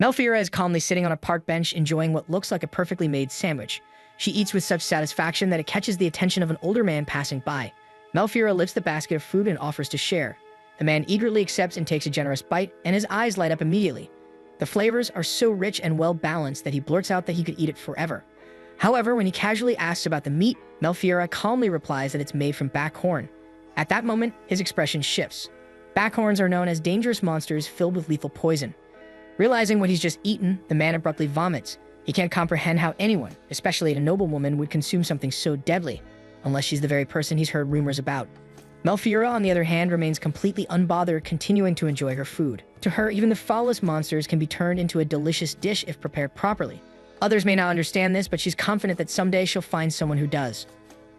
Melfiora is calmly sitting on a park bench enjoying what looks like a perfectly made sandwich. She eats with such satisfaction that it catches the attention of an older man passing by. Melfiora lifts the basket of food and offers to share. The man eagerly accepts and takes a generous bite, and his eyes light up immediately. The flavors are so rich and well-balanced that he blurts out that he could eat it forever. However, when he casually asks about the meat, Melfiora calmly replies that it's made from backhorn. At that moment, his expression shifts. Backhorns are known as dangerous monsters filled with lethal poison. Realizing what he's just eaten, the man abruptly vomits. He can't comprehend how anyone, especially a noblewoman, would consume something so deadly, unless she's the very person he's heard rumors about. Melfiora, on the other hand, remains completely unbothered, continuing to enjoy her food. To her, even the foulest monsters can be turned into a delicious dish if prepared properly. Others may not understand this, but she's confident that someday she'll find someone who does.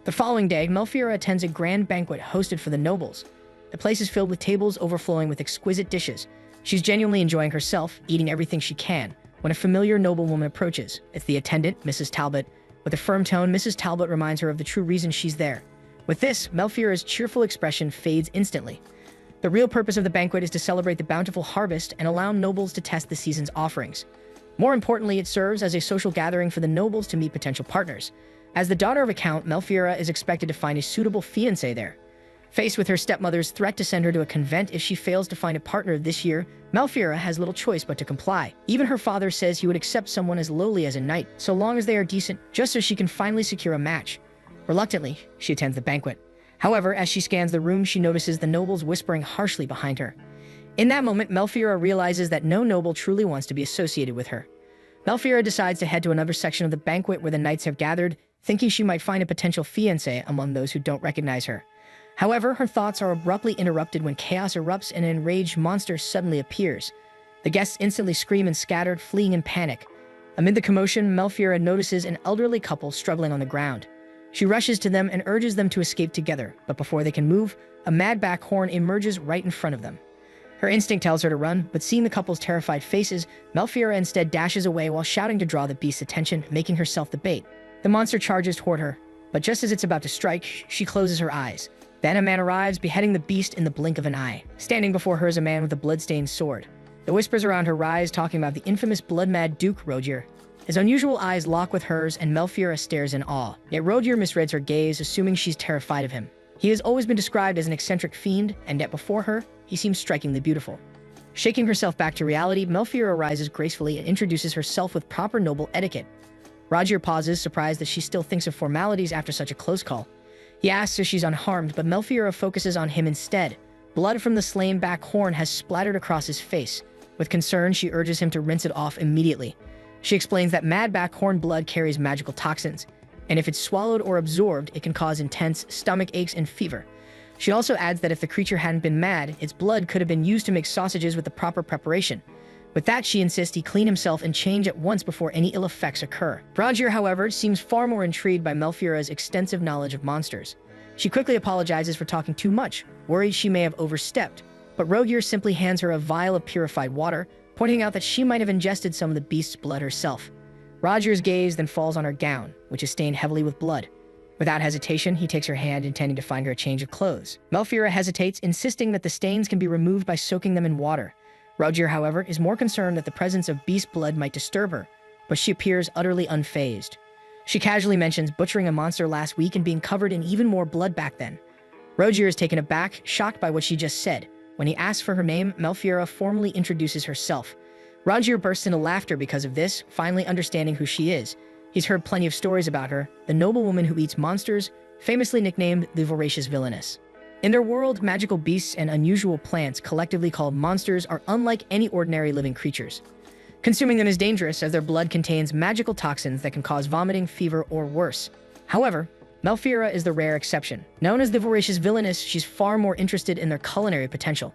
The following day, Melfiora attends a grand banquet hosted for the nobles. The place is filled with tables overflowing with exquisite dishes. She's genuinely enjoying herself, eating everything she can, when a familiar noblewoman approaches. It's the attendant, Mrs. Talbot. With a firm tone, Mrs. Talbot reminds her of the true reason she's there. With this, Melfiora's cheerful expression fades instantly. The real purpose of the banquet is to celebrate the bountiful harvest and allow nobles to test the season's offerings. More importantly, it serves as a social gathering for the nobles to meet potential partners. As the daughter of a count, Melfiora is expected to find a suitable fiancé there. Faced with her stepmother's threat to send her to a convent if she fails to find a partner this year, Melfiora has little choice but to comply. Even her father says he would accept someone as lowly as a knight, so long as they are decent, just so she can finally secure a match. Reluctantly, she attends the banquet. However, as she scans the room, she notices the nobles whispering harshly behind her. In that moment, Melfiora realizes that no noble truly wants to be associated with her. Melfiora decides to head to another section of the banquet where the knights have gathered, thinking she might find a potential fiancé among those who don't recognize her. However, her thoughts are abruptly interrupted when chaos erupts and an enraged monster suddenly appears. The guests instantly scream and scatter, fleeing in panic. Amid the commotion, Melfiora notices an elderly couple struggling on the ground. She rushes to them and urges them to escape together, but before they can move, a mad backhorn emerges right in front of them. Her instinct tells her to run, but seeing the couple's terrified faces, Melfiora instead dashes away while shouting to draw the beast's attention, making herself the bait. The monster charges toward her, but just as it's about to strike, she closes her eyes. Then a man arrives, beheading the beast in the blink of an eye. Standing before her is a man with a blood-stained sword. The whispers around her rise, talking about the infamous blood-mad Duke Rogier. His unusual eyes lock with hers, and Melfiora stares in awe. Yet Rogier misreads her gaze, assuming she's terrified of him. He has always been described as an eccentric fiend, and yet before her, he seems strikingly beautiful. Shaking herself back to reality, Melfiora rises gracefully and introduces herself with proper noble etiquette. Rogier pauses, surprised that she still thinks of formalities after such a close call. He asks if she's unharmed, but Melfiora focuses on him instead. Blood from the slain backhorn has splattered across his face. With concern, she urges him to rinse it off immediately. She explains that mad backhorn blood carries magical toxins, and if it's swallowed or absorbed, it can cause intense stomach aches and fever. She also adds that if the creature hadn't been mad, its blood could have been used to make sausages with the proper preparation. With that, she insists he clean himself and change at once before any ill effects occur. Rogier, however, seems far more intrigued by Melfiora's extensive knowledge of monsters. She quickly apologizes for talking too much, worried she may have overstepped, but Rogier simply hands her a vial of purified water, pointing out that she might have ingested some of the beast's blood herself. Rogier's gaze then falls on her gown, which is stained heavily with blood. Without hesitation, he takes her hand, intending to find her a change of clothes. Melfiora hesitates, insisting that the stains can be removed by soaking them in water. Rogier, however, is more concerned that the presence of beast blood might disturb her, but she appears utterly unfazed. She casually mentions butchering a monster last week and being covered in even more blood back then. Rogier is taken aback, shocked by what she just said. When he asks for her name, Melfiora formally introduces herself. Rogier bursts into laughter because of this, finally understanding who she is. He's heard plenty of stories about her, the noblewoman who eats monsters, famously nicknamed the voracious villainess. In their world, magical beasts and unusual plants, collectively called monsters, are unlike any ordinary living creatures. Consuming them is dangerous, as their blood contains magical toxins that can cause vomiting, fever, or worse. However, Melfiora is the rare exception. Known as the voracious villainess, she's far more interested in their culinary potential.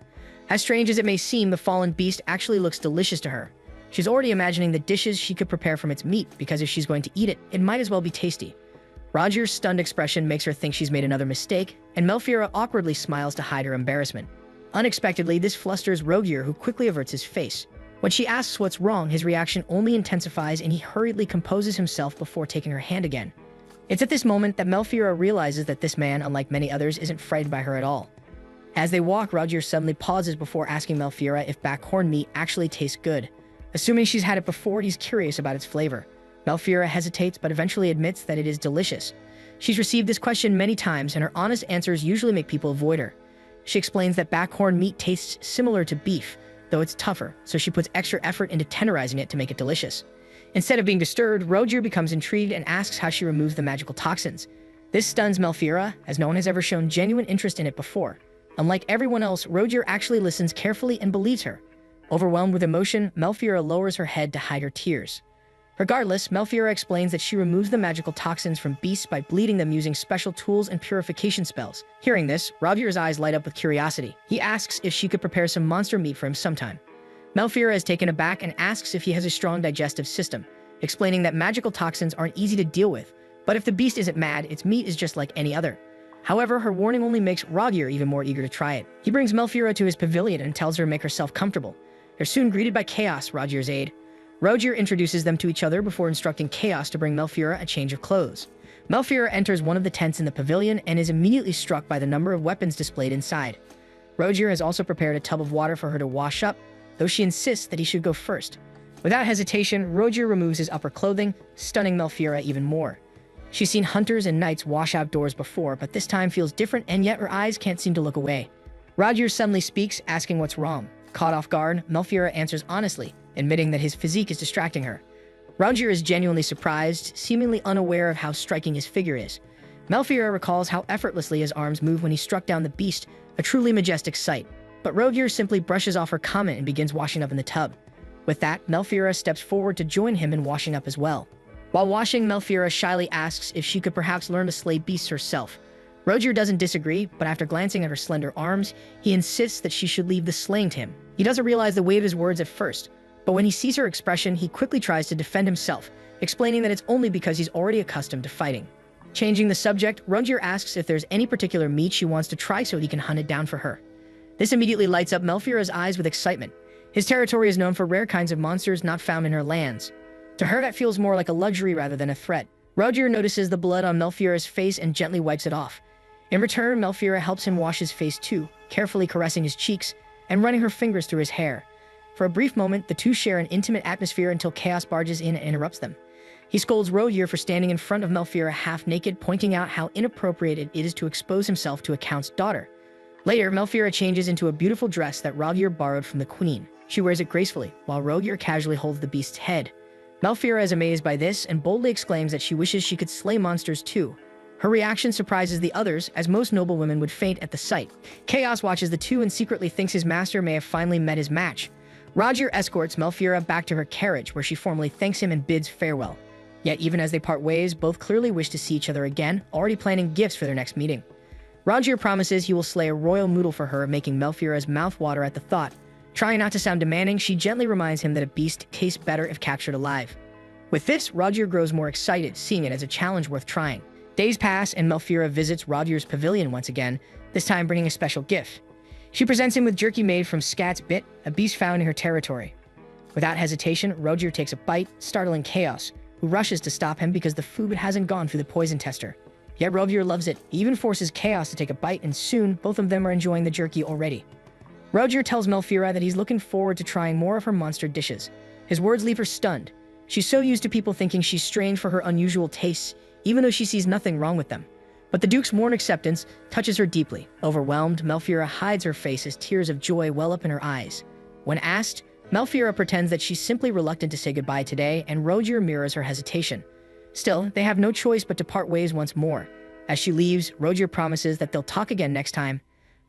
As strange as it may seem, the fallen beast actually looks delicious to her. She's already imagining the dishes she could prepare from its meat, because if she's going to eat it, it might as well be tasty. Rogier's stunned expression makes her think she's made another mistake, and Melfiora awkwardly smiles to hide her embarrassment. Unexpectedly, this flusters Rogier, who quickly averts his face. When she asks what's wrong, his reaction only intensifies, and he hurriedly composes himself before taking her hand again. It's at this moment that Melfiora realizes that this man, unlike many others, isn't frightened by her at all. As they walk, Rogier suddenly pauses before asking Melfiora if backhorn meat actually tastes good. Assuming she's had it before, he's curious about its flavor. Malfira hesitates but eventually admits that it is delicious. She's received this question many times, and her honest answers usually make people avoid her. She explains that backhorn meat tastes similar to beef, though it's tougher, so she puts extra effort into tenderizing it to make it delicious. Instead of being disturbed, Rogier becomes intrigued and asks how she removes the magical toxins. This stuns Malfira, as no one has ever shown genuine interest in it before. Unlike everyone else, Rogier actually listens carefully and believes her. Overwhelmed with emotion, Malfira lowers her head to hide her tears. Regardless, Malfira explains that she removes the magical toxins from beasts by bleeding them using special tools and purification spells. Hearing this, Rogier's eyes light up with curiosity. He asks if she could prepare some monster meat for him sometime. Malfira is taken aback and asks if he has a strong digestive system, explaining that magical toxins aren't easy to deal with, but if the beast isn't mad, its meat is just like any other. However, her warning only makes Rogier even more eager to try it. He brings Malfira to his pavilion and tells her to make herself comfortable. They're soon greeted by Chaos, Rogier's aide. Rogier introduces them to each other before instructing Chaos to bring Malfira a change of clothes. Malfira enters one of the tents in the pavilion and is immediately struck by the number of weapons displayed inside. Rogier has also prepared a tub of water for her to wash up, though she insists that he should go first. Without hesitation, Rogier removes his upper clothing, stunning Malfira even more. She's seen hunters and knights wash outdoors before, but this time feels different, and yet her eyes can't seem to look away. Rogier suddenly speaks, asking what's wrong. Caught off guard, Malfira answers honestly, admitting that his physique is distracting her. Rogier is genuinely surprised, seemingly unaware of how striking his figure is. Malfira recalls how effortlessly his arms move when he struck down the beast, a truly majestic sight. But Rogier simply brushes off her comment and begins washing up in the tub. With that, Malfira steps forward to join him in washing up as well. While washing, Malfira shyly asks if she could perhaps learn to slay beasts herself. Rogier doesn't disagree, but after glancing at her slender arms, he insists that she should leave the slaying to him. He doesn't realize the weight of his words at first, but when he sees her expression, he quickly tries to defend himself, explaining that it's only because he's already accustomed to fighting. Changing the subject, Rogier asks if there's any particular meat she wants to try so he can hunt it down for her. This immediately lights up Malfira's eyes with excitement. His territory is known for rare kinds of monsters not found in her lands. To her, that feels more like a luxury rather than a threat. Rogier notices the blood on Malfira's face and gently wipes it off. In return, Malfira helps him wash his face too, carefully caressing his cheeks and running her fingers through his hair. For a brief moment, the two share an intimate atmosphere until Chaos barges in and interrupts them. He scolds Rogier for standing in front of Malfira half-naked, pointing out how inappropriate it is to expose himself to a count's daughter. Later, Malfira changes into a beautiful dress that Rogier borrowed from the queen. She wears it gracefully, while Rogier casually holds the beast's head. Malfira is amazed by this and boldly exclaims that she wishes she could slay monsters too. Her reaction surprises the others, as most noblewomen would faint at the sight. Chaos watches the two and secretly thinks his master may have finally met his match. Rogier escorts Malfira back to her carriage, where she formally thanks him and bids farewell. Yet even as they part ways, both clearly wish to see each other again, already planning gifts for their next meeting. Rogier promises he will slay a royal noodle for her, making Malfira's mouth water at the thought. Trying not to sound demanding, she gently reminds him that a beast tastes better if captured alive. With this, Rogier grows more excited, seeing it as a challenge worth trying. Days pass, and Malfira visits Rogier's pavilion once again, this time bringing a special gift. She presents him with jerky made from Scat's bit, a beast found in her territory. Without hesitation, Rogier takes a bite, startling Chaos, who rushes to stop him because the food hasn't gone through the poison tester. Yet Rogier loves it. He even forces Chaos to take a bite, and soon, both of them are enjoying the jerky already. Rogier tells Malfira that he's looking forward to trying more of her monster dishes. His words leave her stunned. She's so used to people thinking she's strange for her unusual tastes, even though she sees nothing wrong with them. But the Duke's warm acceptance touches her deeply. Overwhelmed, Malfira hides her face as tears of joy well up in her eyes. When asked, Malfira pretends that she's simply reluctant to say goodbye today, and Rogier mirrors her hesitation. Still, they have no choice but to part ways once more. As she leaves, Rogier promises that they'll talk again next time.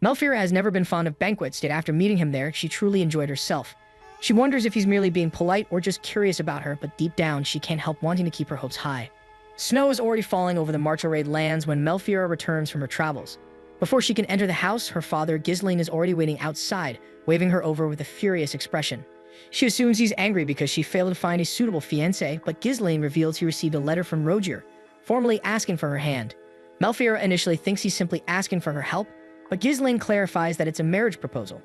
Malfira has never been fond of banquets, yet after meeting him there, she truly enjoyed herself. She wonders if he's merely being polite or just curious about her, but deep down, she can't help wanting to keep her hopes high. Snow is already falling over the Marcharade lands when Malfira returns from her travels. Before she can enter the house, her father, Ghislaine, is already waiting outside, waving her over with a furious expression. She assumes he's angry because she failed to find a suitable fiancé, but Ghislaine reveals he received a letter from Rogier, formally asking for her hand. Malfira initially thinks he's simply asking for her help, but Ghislaine clarifies that it's a marriage proposal.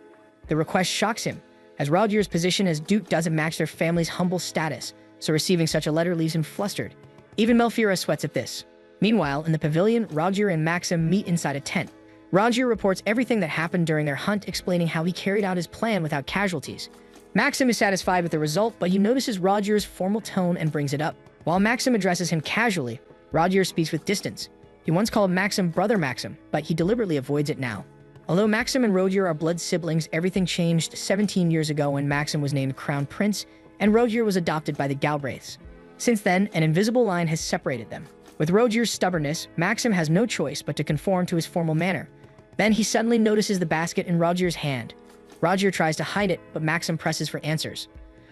The request shocks him, as Rogier's position as Duke doesn't match their family's humble status, so receiving such a letter leaves him flustered. Even Malfira sweats at this. Meanwhile, in the pavilion, Rogier and Maxim meet inside a tent. Rogier reports everything that happened during their hunt, explaining how he carried out his plan without casualties. Maxim is satisfied with the result, but he notices Roger's formal tone and brings it up. While Maxim addresses him casually, Roger speaks with distance. He once called Maxim Brother Maxim, but he deliberately avoids it now. Although Maxim and Roger are blood siblings, everything changed 17 years ago when Maxim was named Crown Prince and Roger was adopted by the Galbraiths. Since then, an invisible line has separated them. With Roger's stubbornness, Maxim has no choice but to conform to his formal manner. Then he suddenly notices the basket in Roger's hand. Roger tries to hide it, but Maxim presses for answers.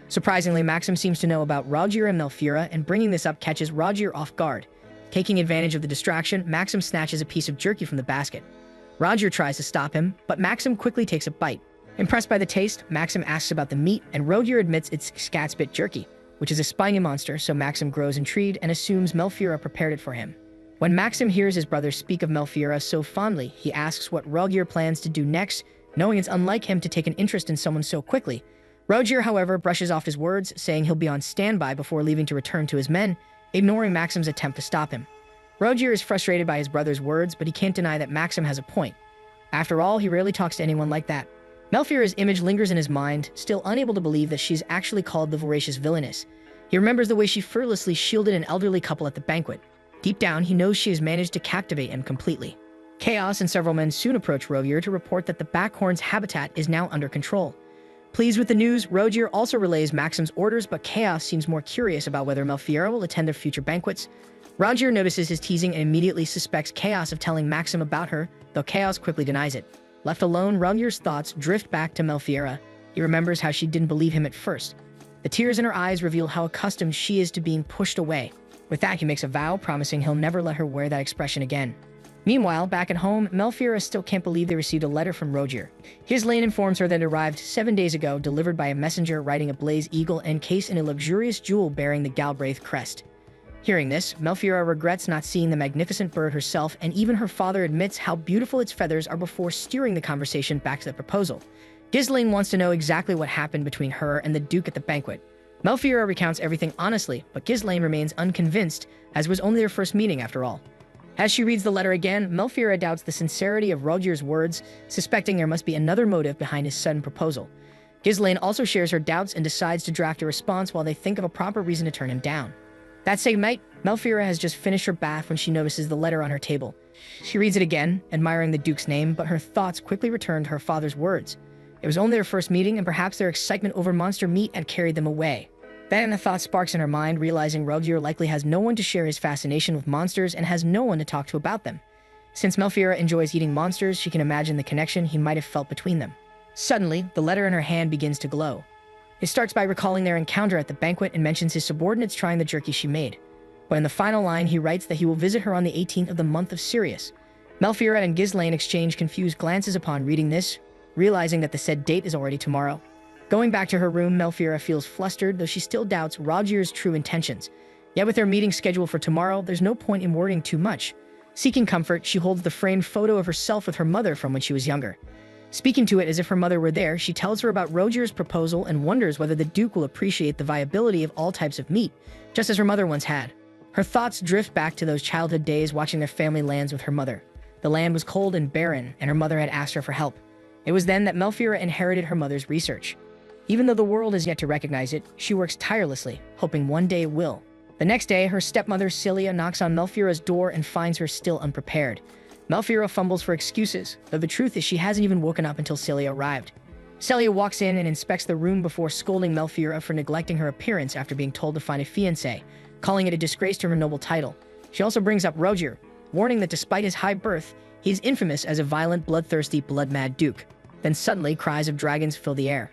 Surprisingly, Maxim seems to know about Roger and Melfiora, and bringing this up catches Roger off guard. Taking advantage of the distraction, Maxim snatches a piece of jerky from the basket. Roger tries to stop him, but Maxim quickly takes a bite. Impressed by the taste, Maxim asks about the meat, and Roger admits it's Skatspit jerky, which is a spiny monster, so Maxim grows intrigued and assumes Melfiora prepared it for him. When Maxim hears his brother speak of Melfiora so fondly, he asks what Roger plans to do next, knowing it's unlike him to take an interest in someone so quickly. Roger, however, brushes off his words, saying he'll be on standby before leaving to return to his men, ignoring Maxim's attempt to stop him. Roger is frustrated by his brother's words, but he can't deny that Maxim has a point. After all, he rarely talks to anyone like that. Melfiora's image lingers in his mind, still unable to believe that she's actually called the voracious villainess. He remembers the way she fearlessly shielded an elderly couple at the banquet. Deep down, he knows she has managed to captivate him completely. Chaos and several men soon approach Roger to report that the Backhorn's habitat is now under control. Pleased with the news, Roger also relays Maxim's orders, but Chaos seems more curious about whether Melfiora will attend their future banquets. Roger notices his teasing and immediately suspects Chaos of telling Maxim about her, though Chaos quickly denies it. Left alone, Roger's thoughts drift back to Melfiora. He remembers how she didn't believe him at first. The tears in her eyes reveal how accustomed she is to being pushed away. With that, he makes a vow, promising he'll never let her wear that expression again. Meanwhile, back at home, Melfiora still can't believe they received a letter from Roger. Ghislaine informs her that it arrived 7 days ago, delivered by a messenger riding a blaze eagle encased in a luxurious jewel bearing the Galbraith crest. Hearing this, Melfiora regrets not seeing the magnificent bird herself, and even her father admits how beautiful its feathers are before steering the conversation back to the proposal. Ghislaine wants to know exactly what happened between her and the Duke at the banquet. Melfiora recounts everything honestly, but Ghislaine remains unconvinced, as it was only their first meeting after all. As she reads the letter again, Melfiora doubts the sincerity of Roger's words, suspecting there must be another motive behind his sudden proposal. Ghislaine also shares her doubts and decides to draft a response while they think of a proper reason to turn him down. That same night, Melfiora has just finished her bath when she notices the letter on her table. She reads it again, admiring the Duke's name, but her thoughts quickly return to her father's words. It was only their first meeting, and perhaps their excitement over monster meat had carried them away. Then a thought sparks in her mind, realizing Roger likely has no one to share his fascination with monsters and has no one to talk to about them. Since Melfiora enjoys eating monsters, she can imagine the connection he might have felt between them. Suddenly, the letter in her hand begins to glow. It starts by recalling their encounter at the banquet and mentions his subordinates trying the jerky she made. But in the final line, he writes that he will visit her on the 18th of the month of Sirius. Melfiora and Ghislaine exchange confused glances upon reading this, realizing that the said date is already tomorrow. Going back to her room, Melfiora feels flustered, though she still doubts Roger's true intentions. Yet with their meeting scheduled for tomorrow, there's no point in worrying too much. Seeking comfort, she holds the framed photo of herself with her mother from when she was younger. Speaking to it as if her mother were there, she tells her about Roger's proposal and wonders whether the Duke will appreciate the viability of all types of meat, just as her mother once had. Her thoughts drift back to those childhood days watching their family lands with her mother. The land was cold and barren, and her mother had asked her for help. It was then that Melfiora inherited her mother's research. Even though the world has yet to recognize it, she works tirelessly, hoping one day it will. The next day, her stepmother Celia knocks on Melfiora's door and finds her still unprepared. Melfiora fumbles for excuses, though the truth is she hasn't even woken up until Celia arrived. Celia walks in and inspects the room before scolding Melfiora for neglecting her appearance after being told to find a fiancé, calling it a disgrace to her noble title. She also brings up Roger, warning that despite his high birth, he is infamous as a violent, bloodthirsty, blood-mad duke. Then suddenly, cries of dragons fill the air.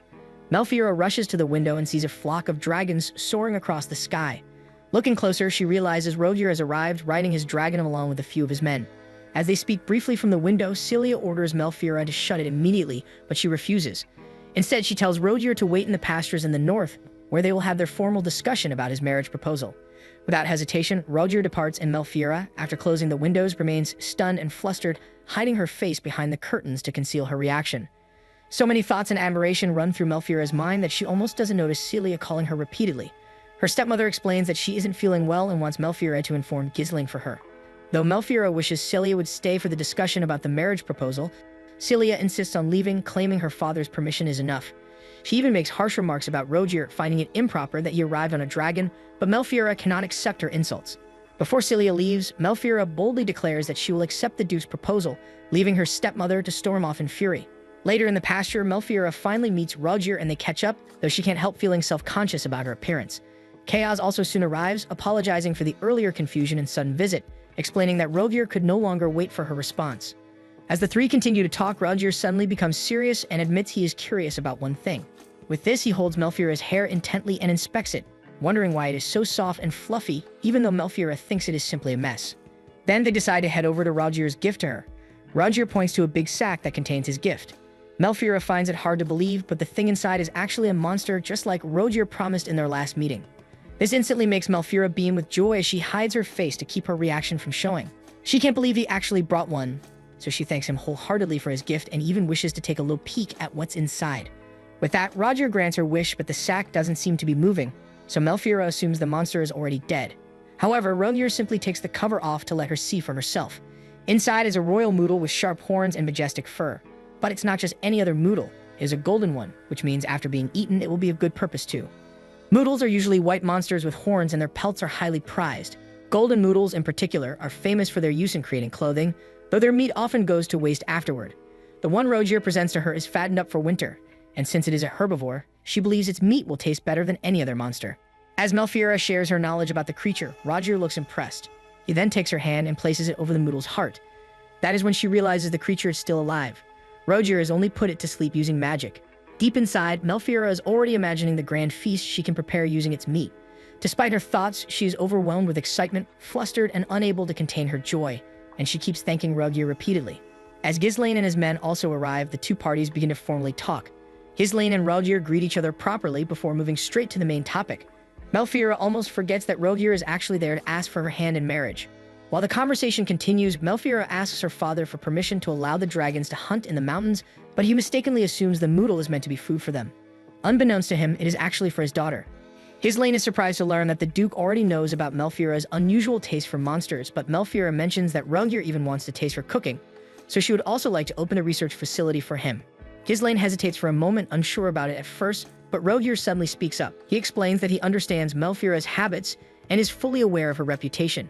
Melfiora rushes to the window and sees a flock of dragons soaring across the sky. Looking closer, she realizes Roger has arrived, riding his dragon along with a few of his men. As they speak briefly from the window, Celia orders Melfiora to shut it immediately, but she refuses. Instead, she tells Roger to wait in the pastures in the north, where they will have their formal discussion about his marriage proposal. Without hesitation, Roger departs and Melfiora, after closing the windows, remains stunned and flustered, hiding her face behind the curtains to conceal her reaction. So many thoughts and admiration run through Melfiora's mind that she almost doesn't notice Celia calling her repeatedly. Her stepmother explains that she isn't feeling well and wants Melfiora to inform Ghislaine for her. Though Melfiora wishes Celia would stay for the discussion about the marriage proposal, Celia insists on leaving, claiming her father's permission is enough. She even makes harsh remarks about Rogier, finding it improper that he arrived on a dragon, but Melfiora cannot accept her insults. Before Celia leaves, Melfiora boldly declares that she will accept the Duke's proposal, leaving her stepmother to storm off in fury. Later in the pasture, Melfiora finally meets Rogier and they catch up, though she can't help feeling self-conscious about her appearance. Chaos also soon arrives, apologizing for the earlier confusion and sudden visit, explaining that Rogier could no longer wait for her response. As the three continue to talk, Rogier suddenly becomes serious and admits he is curious about one thing. With this, he holds Melfiora's hair intently and inspects it, wondering why it is so soft and fluffy, even though Melfiora thinks it is simply a mess. Then they decide to head over to Rogier's gift to her. Rogier points to a big sack that contains his gift. Melfiora finds it hard to believe, but the thing inside is actually a monster, just like Rogier promised in their last meeting. This instantly makes Melfiora beam with joy as she hides her face to keep her reaction from showing. She can't believe he actually brought one, so she thanks him wholeheartedly for his gift and even wishes to take a little peek at what's inside. With that, Rogier grants her wish, but the sack doesn't seem to be moving, so Melfiora assumes the monster is already dead. However, Rogier simply takes the cover off to let her see for herself. Inside is a royal moodle with sharp horns and majestic fur. But it's not just any other moodle, it is a golden one, which means after being eaten, it will be of good purpose too. Moodles are usually white monsters with horns and their pelts are highly prized. Golden moodles in particular are famous for their use in creating clothing, though their meat often goes to waste afterward. The one Rogier presents to her is fattened up for winter, and since it is a herbivore, she believes its meat will taste better than any other monster. As Melfiora shares her knowledge about the creature, Rogier looks impressed. He then takes her hand and places it over the moodle's heart. That is when she realizes the creature is still alive. Rogier has only put it to sleep using magic. Deep inside, Melfiora is already imagining the grand feast she can prepare using its meat. Despite her thoughts, she is overwhelmed with excitement, flustered, and unable to contain her joy, and she keeps thanking Rogier repeatedly. As Ghislaine and his men also arrive, the two parties begin to formally talk. Ghislaine and Rogier greet each other properly before moving straight to the main topic. Melfiora almost forgets that Rogier is actually there to ask for her hand in marriage. While the conversation continues, Melfiora asks her father for permission to allow the dragons to hunt in the mountains, but he mistakenly assumes the moodle is meant to be food for them. Unbeknownst to him, it is actually for his daughter. Ghislaine is surprised to learn that the Duke already knows about Melfiora's unusual taste for monsters, but Melfiora mentions that Rogier even wants to taste her cooking, so she would also like to open a research facility for him. Ghislaine hesitates for a moment, unsure about it at first, but Rogier suddenly speaks up. He explains that he understands Melfiora's habits and is fully aware of her reputation.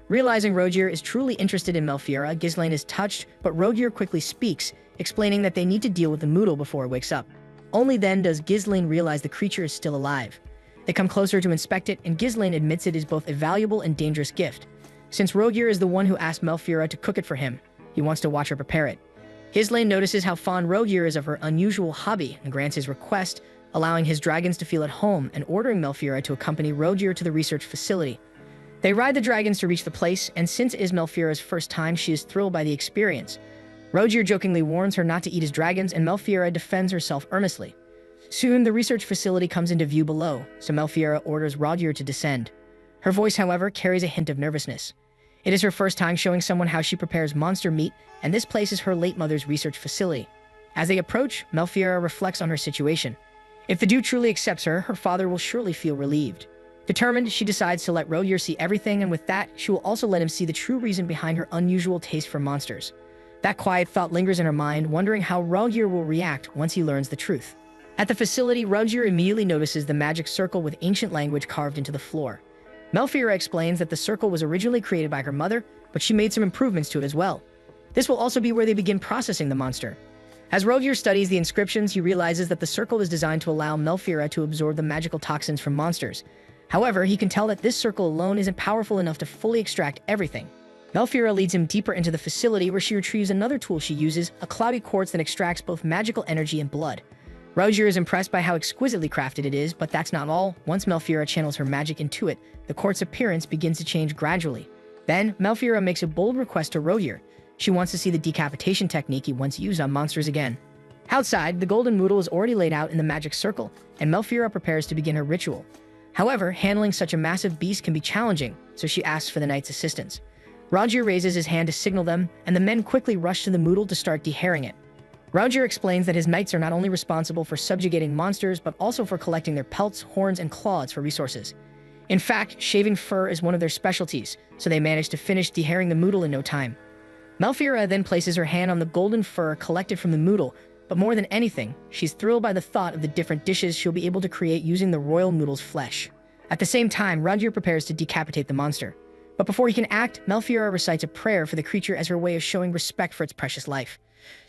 Realizing Rogier is truly interested in Melfiora, Ghislaine is touched, but Rogier quickly speaks, explaining that they need to deal with the moodle before it wakes up. Only then does Ghislaine realize the creature is still alive. They come closer to inspect it, and Ghislaine admits it is both a valuable and dangerous gift. Since Rogier is the one who asked Melfiora to cook it for him, he wants to watch her prepare it. Ghislaine notices how fond Rogier is of her unusual hobby and grants his request, allowing his dragons to feel at home and ordering Melfiora to accompany Rogier to the research facility. They ride the dragons to reach the place, and since it is Melfiora's first time, she is thrilled by the experience. Rogier jokingly warns her not to eat his dragons, and Melfiora defends herself earnestly. Soon, the research facility comes into view below, so Melfiora orders Rogier to descend. Her voice, however, carries a hint of nervousness. It is her first time showing someone how she prepares monster meat, and this place is her late mother's research facility. As they approach, Melfiora reflects on her situation. If the Duke truly accepts her, her father will surely feel relieved. Determined, she decides to let Rogier see everything, and with that, she will also let him see the true reason behind her unusual taste for monsters. That quiet thought lingers in her mind, wondering how Rogier will react once he learns the truth. At the facility, Rogier immediately notices the magic circle with ancient language carved into the floor. Melfiora explains that the circle was originally created by her mother, but she made some improvements to it as well. This will also be where they begin processing the monster. As Rogier studies the inscriptions, he realizes that the circle is designed to allow Melfiora to absorb the magical toxins from monsters. However, he can tell that this circle alone isn't powerful enough to fully extract everything. Melfiora leads him deeper into the facility where she retrieves another tool she uses, a cloudy quartz that extracts both magical energy and blood. Rogier is impressed by how exquisitely crafted it is, but that's not all. Once Melfiora channels her magic into it, the quartz appearance begins to change gradually. Then, Melfiora makes a bold request to Rogier. She wants to see the decapitation technique he once used on monsters again. Outside, the golden moodle is already laid out in the magic circle, and Melfiora prepares to begin her ritual. However, handling such a massive beast can be challenging, so she asks for the knight's assistance. Rogier raises his hand to signal them, and the men quickly rush to the moodle to start dehairing it. Rogier explains that his knights are not only responsible for subjugating monsters, but also for collecting their pelts, horns, and claws for resources. In fact, shaving fur is one of their specialties, so they manage to finish dehairing the moodle in no time. Melfiora then places her hand on the golden fur collected from the moodle, But more than anything, she's thrilled by the thought of the different dishes she'll be able to create using the royal noodle's flesh. At the same time, Roger prepares to decapitate the monster. But before he can act, Melfiora recites a prayer for the creature as her way of showing respect for its precious life.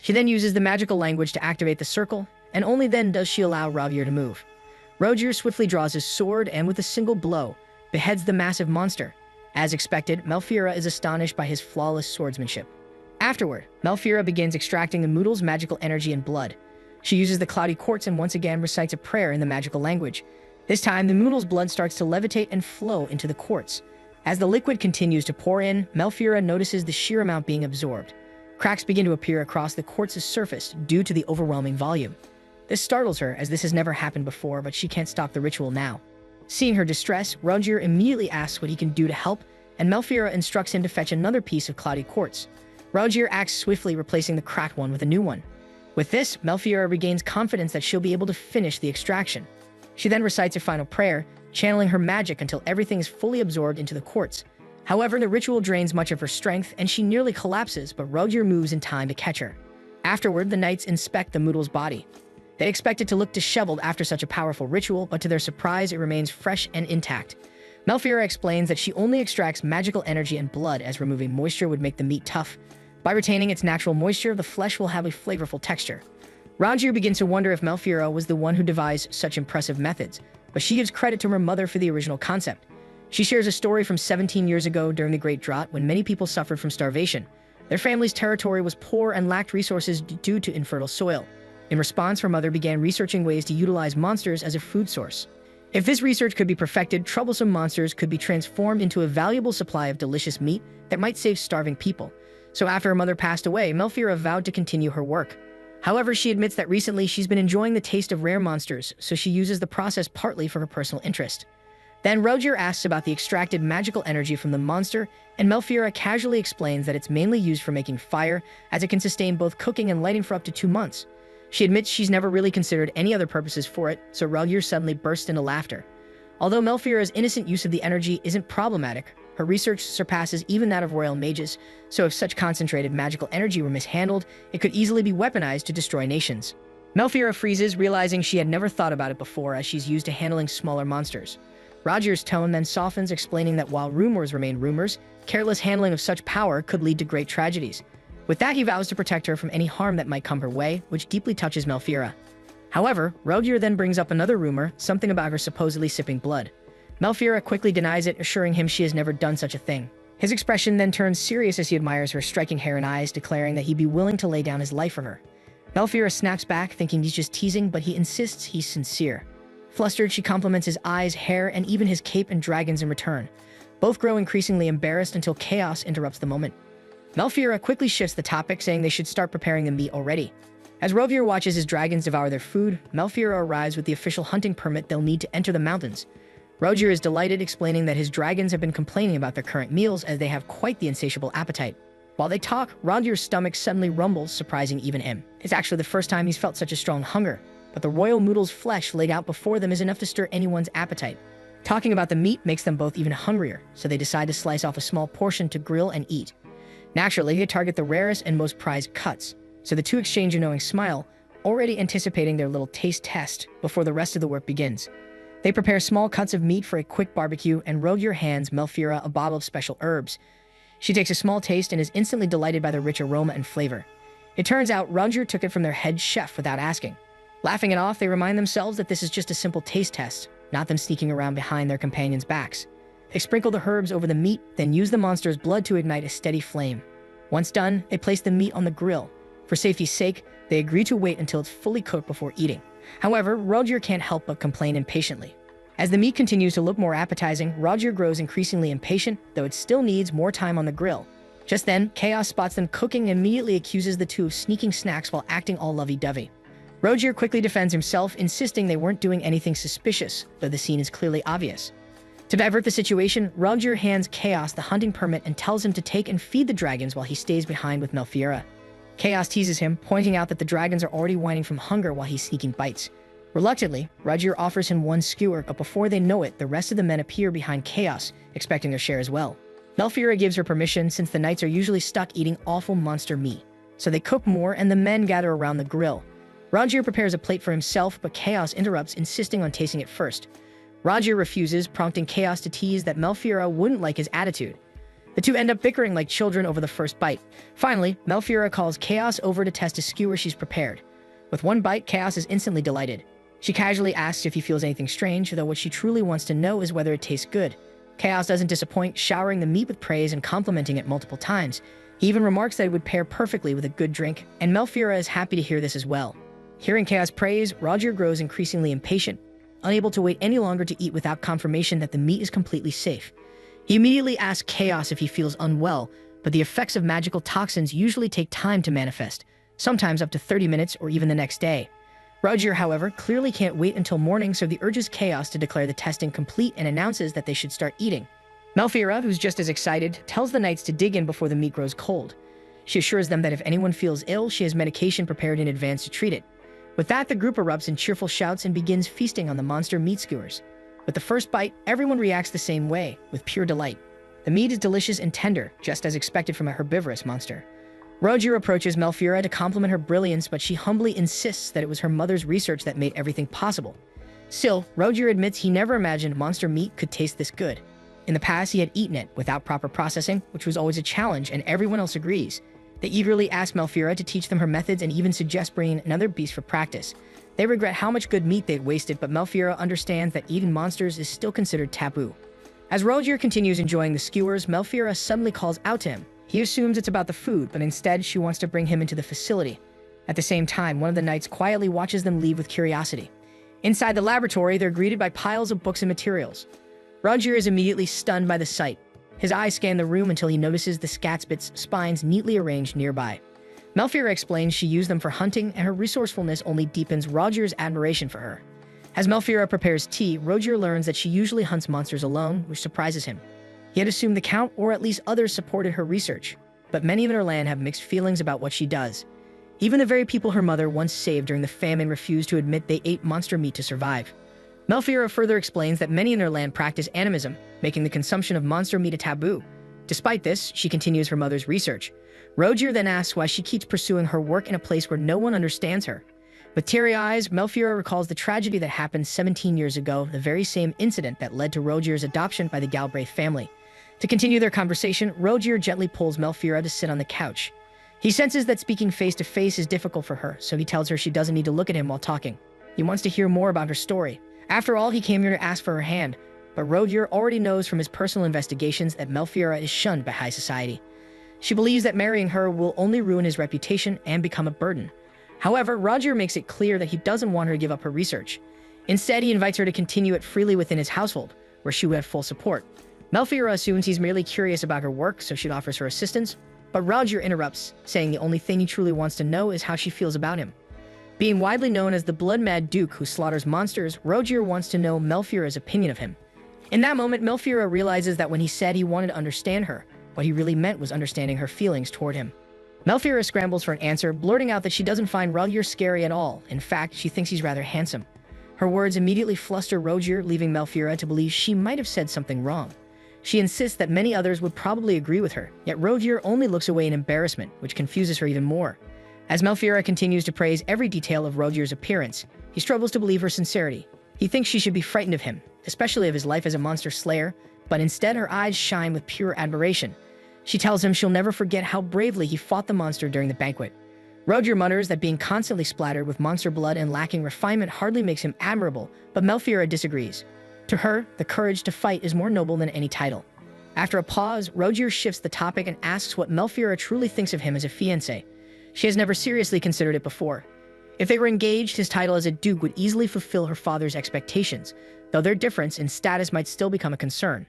She then uses the magical language to activate the circle, and only then does she allow Roger to move. Roger swiftly draws his sword and, with a single blow, beheads the massive monster. As expected, Melfiora is astonished by his flawless swordsmanship. Afterward, Melfiora begins extracting the noodle's magical energy and blood. She uses the cloudy quartz and once again recites a prayer in the magical language. This time, the noodle's blood starts to levitate and flow into the quartz. As the liquid continues to pour in, Melfiora notices the sheer amount being absorbed. Cracks begin to appear across the quartz's surface due to the overwhelming volume. This startles her, as this has never happened before, but she can't stop the ritual now. Seeing her distress, Roger immediately asks what he can do to help, and Melfiora instructs him to fetch another piece of cloudy quartz. Roger acts swiftly, replacing the cracked one with a new one. With this, Melfiora regains confidence that she'll be able to finish the extraction. She then recites a final prayer, channeling her magic until everything is fully absorbed into the quartz. However, the ritual drains much of her strength, and she nearly collapses, but Roger moves in time to catch her. Afterward, the knights inspect the noodle's body. They expect it to look disheveled after such a powerful ritual, but to their surprise, it remains fresh and intact. Melfiora explains that she only extracts magical energy and blood, as removing moisture would make the meat tough. By retaining its natural moisture, the flesh will have a flavorful texture. Roger begins to wonder if Melfiora was the one who devised such impressive methods, but she gives credit to her mother for the original concept. She shares a story from 17 years ago during the Great Drought, when many people suffered from starvation. Their family's territory was poor and lacked resources due to infertile soil. In response, her mother began researching ways to utilize monsters as a food source. If this research could be perfected, troublesome monsters could be transformed into a valuable supply of delicious meat that might save starving people. So after her mother passed away, Melfiora vowed to continue her work. However, she admits that recently she's been enjoying the taste of rare monsters, so she uses the process partly for her personal interest. Then Roger asks about the extracted magical energy from the monster, and Melfiora casually explains that it's mainly used for making fire, as it can sustain both cooking and lighting for up to 2 months. She admits she's never really considered any other purposes for it, so Roger suddenly bursts into laughter. Although Melfiora's innocent use of the energy isn't problematic, her research surpasses even that of royal mages, so if such concentrated magical energy were mishandled, it could easily be weaponized to destroy nations. Melfiora freezes, realizing she had never thought about it before, as she's used to handling smaller monsters. Roger's tone then softens, explaining that while rumors remain rumors, careless handling of such power could lead to great tragedies. With that, he vows to protect her from any harm that might come her way, which deeply touches Melfiora. However, Roger then brings up another rumor, something about her supposedly sipping blood. Melfiora quickly denies it, assuring him she has never done such a thing. His expression then turns serious as he admires her striking hair and eyes, declaring that he'd be willing to lay down his life for her. Melfiora snaps back, thinking he's just teasing, but he insists he's sincere. Flustered, she compliments his eyes, hair, and even his cape and dragons in return. Both grow increasingly embarrassed until chaos interrupts the moment. Melfiora quickly shifts the topic, saying they should start preparing the meat already. As Rovier watches his dragons devour their food, Melfiora arrives with the official hunting permit they'll need to enter the mountains. Roger is delighted, explaining that his dragons have been complaining about their current meals, as they have quite the insatiable appetite. While they talk, Roger's stomach suddenly rumbles, surprising even him. It's actually the first time he's felt such a strong hunger, but the royal noodle's flesh laid out before them is enough to stir anyone's appetite. Talking about the meat makes them both even hungrier, so they decide to slice off a small portion to grill and eat. Naturally, they target the rarest and most prized cuts, so the two exchange a knowing smile, already anticipating their little taste test before the rest of the work begins. They prepare small cuts of meat for a quick barbecue, and Roger hands Melfiora a bottle of special herbs. She takes a small taste and is instantly delighted by the rich aroma and flavor. It turns out Roger took it from their head chef without asking. Laughing it off, they remind themselves that this is just a simple taste test, not them sneaking around behind their companions' backs. They sprinkle the herbs over the meat, then use the monster's blood to ignite a steady flame. Once done, they place the meat on the grill. For safety's sake, they agree to wait until it's fully cooked before eating. However, Roger can't help but complain impatiently. As the meat continues to look more appetizing, Roger grows increasingly impatient, though it still needs more time on the grill. Just then, Chaos spots them cooking and immediately accuses the two of sneaking snacks while acting all lovey-dovey. Roger quickly defends himself, insisting they weren't doing anything suspicious, though the scene is clearly obvious. To divert the situation, Roger hands Chaos the hunting permit and tells him to take and feed the dragons while he stays behind with Melfiora. Chaos teases him, pointing out that the dragons are already whining from hunger while he's sneaking bites. Reluctantly, Roger offers him one skewer, but before they know it, the rest of the men appear behind Chaos, expecting their share as well. Melfiora gives her permission, since the knights are usually stuck eating awful monster meat. So they cook more and the men gather around the grill. Roger prepares a plate for himself, but Chaos interrupts, insisting on tasting it first. Roger refuses, prompting Chaos to tease that Melfiora wouldn't like his attitude. The two end up bickering like children over the first bite. Finally, Melfiora calls Chaos over to test a skewer she's prepared. With one bite, Chaos is instantly delighted. She casually asks if he feels anything strange, though what she truly wants to know is whether it tastes good. Chaos doesn't disappoint, showering the meat with praise and complimenting it multiple times. He even remarks that it would pair perfectly with a good drink, and Melfiora is happy to hear this as well. Hearing Chaos praise, Roger grows increasingly impatient, unable to wait any longer to eat without confirmation that the meat is completely safe. He immediately asks Chaos if he feels unwell, but the effects of magical toxins usually take time to manifest, sometimes up to 30 minutes or even the next day. Roger, however, clearly can't wait until morning, so he urges Chaos to declare the testing complete and announces that they should start eating. Melfiora, who's just as excited, tells the knights to dig in before the meat grows cold. She assures them that if anyone feels ill, she has medication prepared in advance to treat it. With that, the group erupts in cheerful shouts and begins feasting on the monster meat skewers. With the first bite, everyone reacts the same way, with pure delight. The meat is delicious and tender, just as expected from a herbivorous monster. Roger approaches Melfiora to compliment her brilliance, but she humbly insists that it was her mother's research that made everything possible. Still, Roger admits he never imagined monster meat could taste this good. In the past, he had eaten it without proper processing, which was always a challenge, and everyone else agrees. They eagerly ask Melfiora to teach them her methods and even suggest bringing another beast for practice. They regret how much good meat they'd wasted, but Melfiora understands that eating monsters is still considered taboo. As Roger continues enjoying the skewers, Melfiora suddenly calls out to him. He assumes it's about the food, but instead she wants to bring him into the facility. At the same time, one of the knights quietly watches them leave with curiosity. Inside the laboratory, they're greeted by piles of books and materials. Roger is immediately stunned by the sight. His eyes scan the room until he notices the Scatsbit's spines neatly arranged nearby. Melfiora explains she used them for hunting, and her resourcefulness only deepens Roger's admiration for her. As Melfiora prepares tea, Roger learns that she usually hunts monsters alone, which surprises him. He had assumed the Count, or at least others, supported her research, but many in her land have mixed feelings about what she does. Even the very people her mother once saved during the famine refused to admit they ate monster meat to survive. Melfiora further explains that many in her land practice animism, making the consumption of monster meat a taboo. Despite this, she continues her mother's research. Roger then asks why she keeps pursuing her work in a place where no one understands her. With teary eyes, Melfiora recalls the tragedy that happened 17 years ago, the very same incident that led to Roger's adoption by the Galbraith family. To continue their conversation, Roger gently pulls Melfiora to sit on the couch. He senses that speaking face-to-face is difficult for her, so he tells her she doesn't need to look at him while talking. He wants to hear more about her story. After all, he came here to ask for her hand, but Roger already knows from his personal investigations that Melfiora is shunned by high society. She believes that marrying her will only ruin his reputation and become a burden. However, Roger makes it clear that he doesn't want her to give up her research. Instead, he invites her to continue it freely within his household, where she would have full support. Melfiora assumes he's merely curious about her work, so she offers her assistance, but Roger interrupts, saying the only thing he truly wants to know is how she feels about him. Being widely known as the blood-mad Duke who slaughters monsters, Roger wants to know Melfiora's opinion of him. In that moment, Melfiora realizes that when he said he wanted to understand her, what he really meant was understanding her feelings toward him. Melfiora scrambles for an answer, blurting out that she doesn't find Roger scary at all. In fact, she thinks he's rather handsome. Her words immediately fluster Roger, leaving Melfiora to believe she might have said something wrong. She insists that many others would probably agree with her, yet Roger only looks away in embarrassment, which confuses her even more. As Melfiora continues to praise every detail of Roger's appearance, he struggles to believe her sincerity. He thinks she should be frightened of him, especially of his life as a monster slayer, but instead her eyes shine with pure admiration. She tells him she'll never forget how bravely he fought the monster during the banquet. Roger mutters that being constantly splattered with monster blood and lacking refinement hardly makes him admirable, but Melfiora disagrees. To her, the courage to fight is more noble than any title. After a pause, Roger shifts the topic and asks what Melfiora truly thinks of him as a fiancé. She has never seriously considered it before. If they were engaged, his title as a duke would easily fulfill her father's expectations, though their difference in status might still become a concern.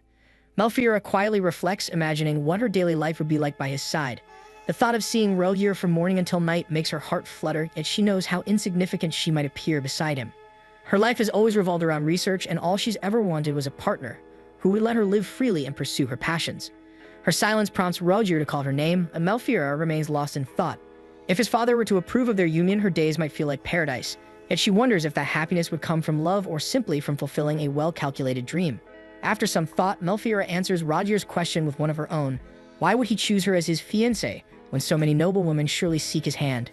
Melfiora quietly reflects, imagining what her daily life would be like by his side. The thought of seeing Roger from morning until night makes her heart flutter, yet she knows how insignificant she might appear beside him. Her life has always revolved around research, and all she's ever wanted was a partner who would let her live freely and pursue her passions. Her silence prompts Roger to call her name, and Melfiora remains lost in thought. If his father were to approve of their union, her days might feel like paradise, yet she wonders if that happiness would come from love or simply from fulfilling a well-calculated dream. After some thought, Melfiora answers Roger's question with one of her own. Why would he choose her as his fiancée, when so many noble women surely seek his hand?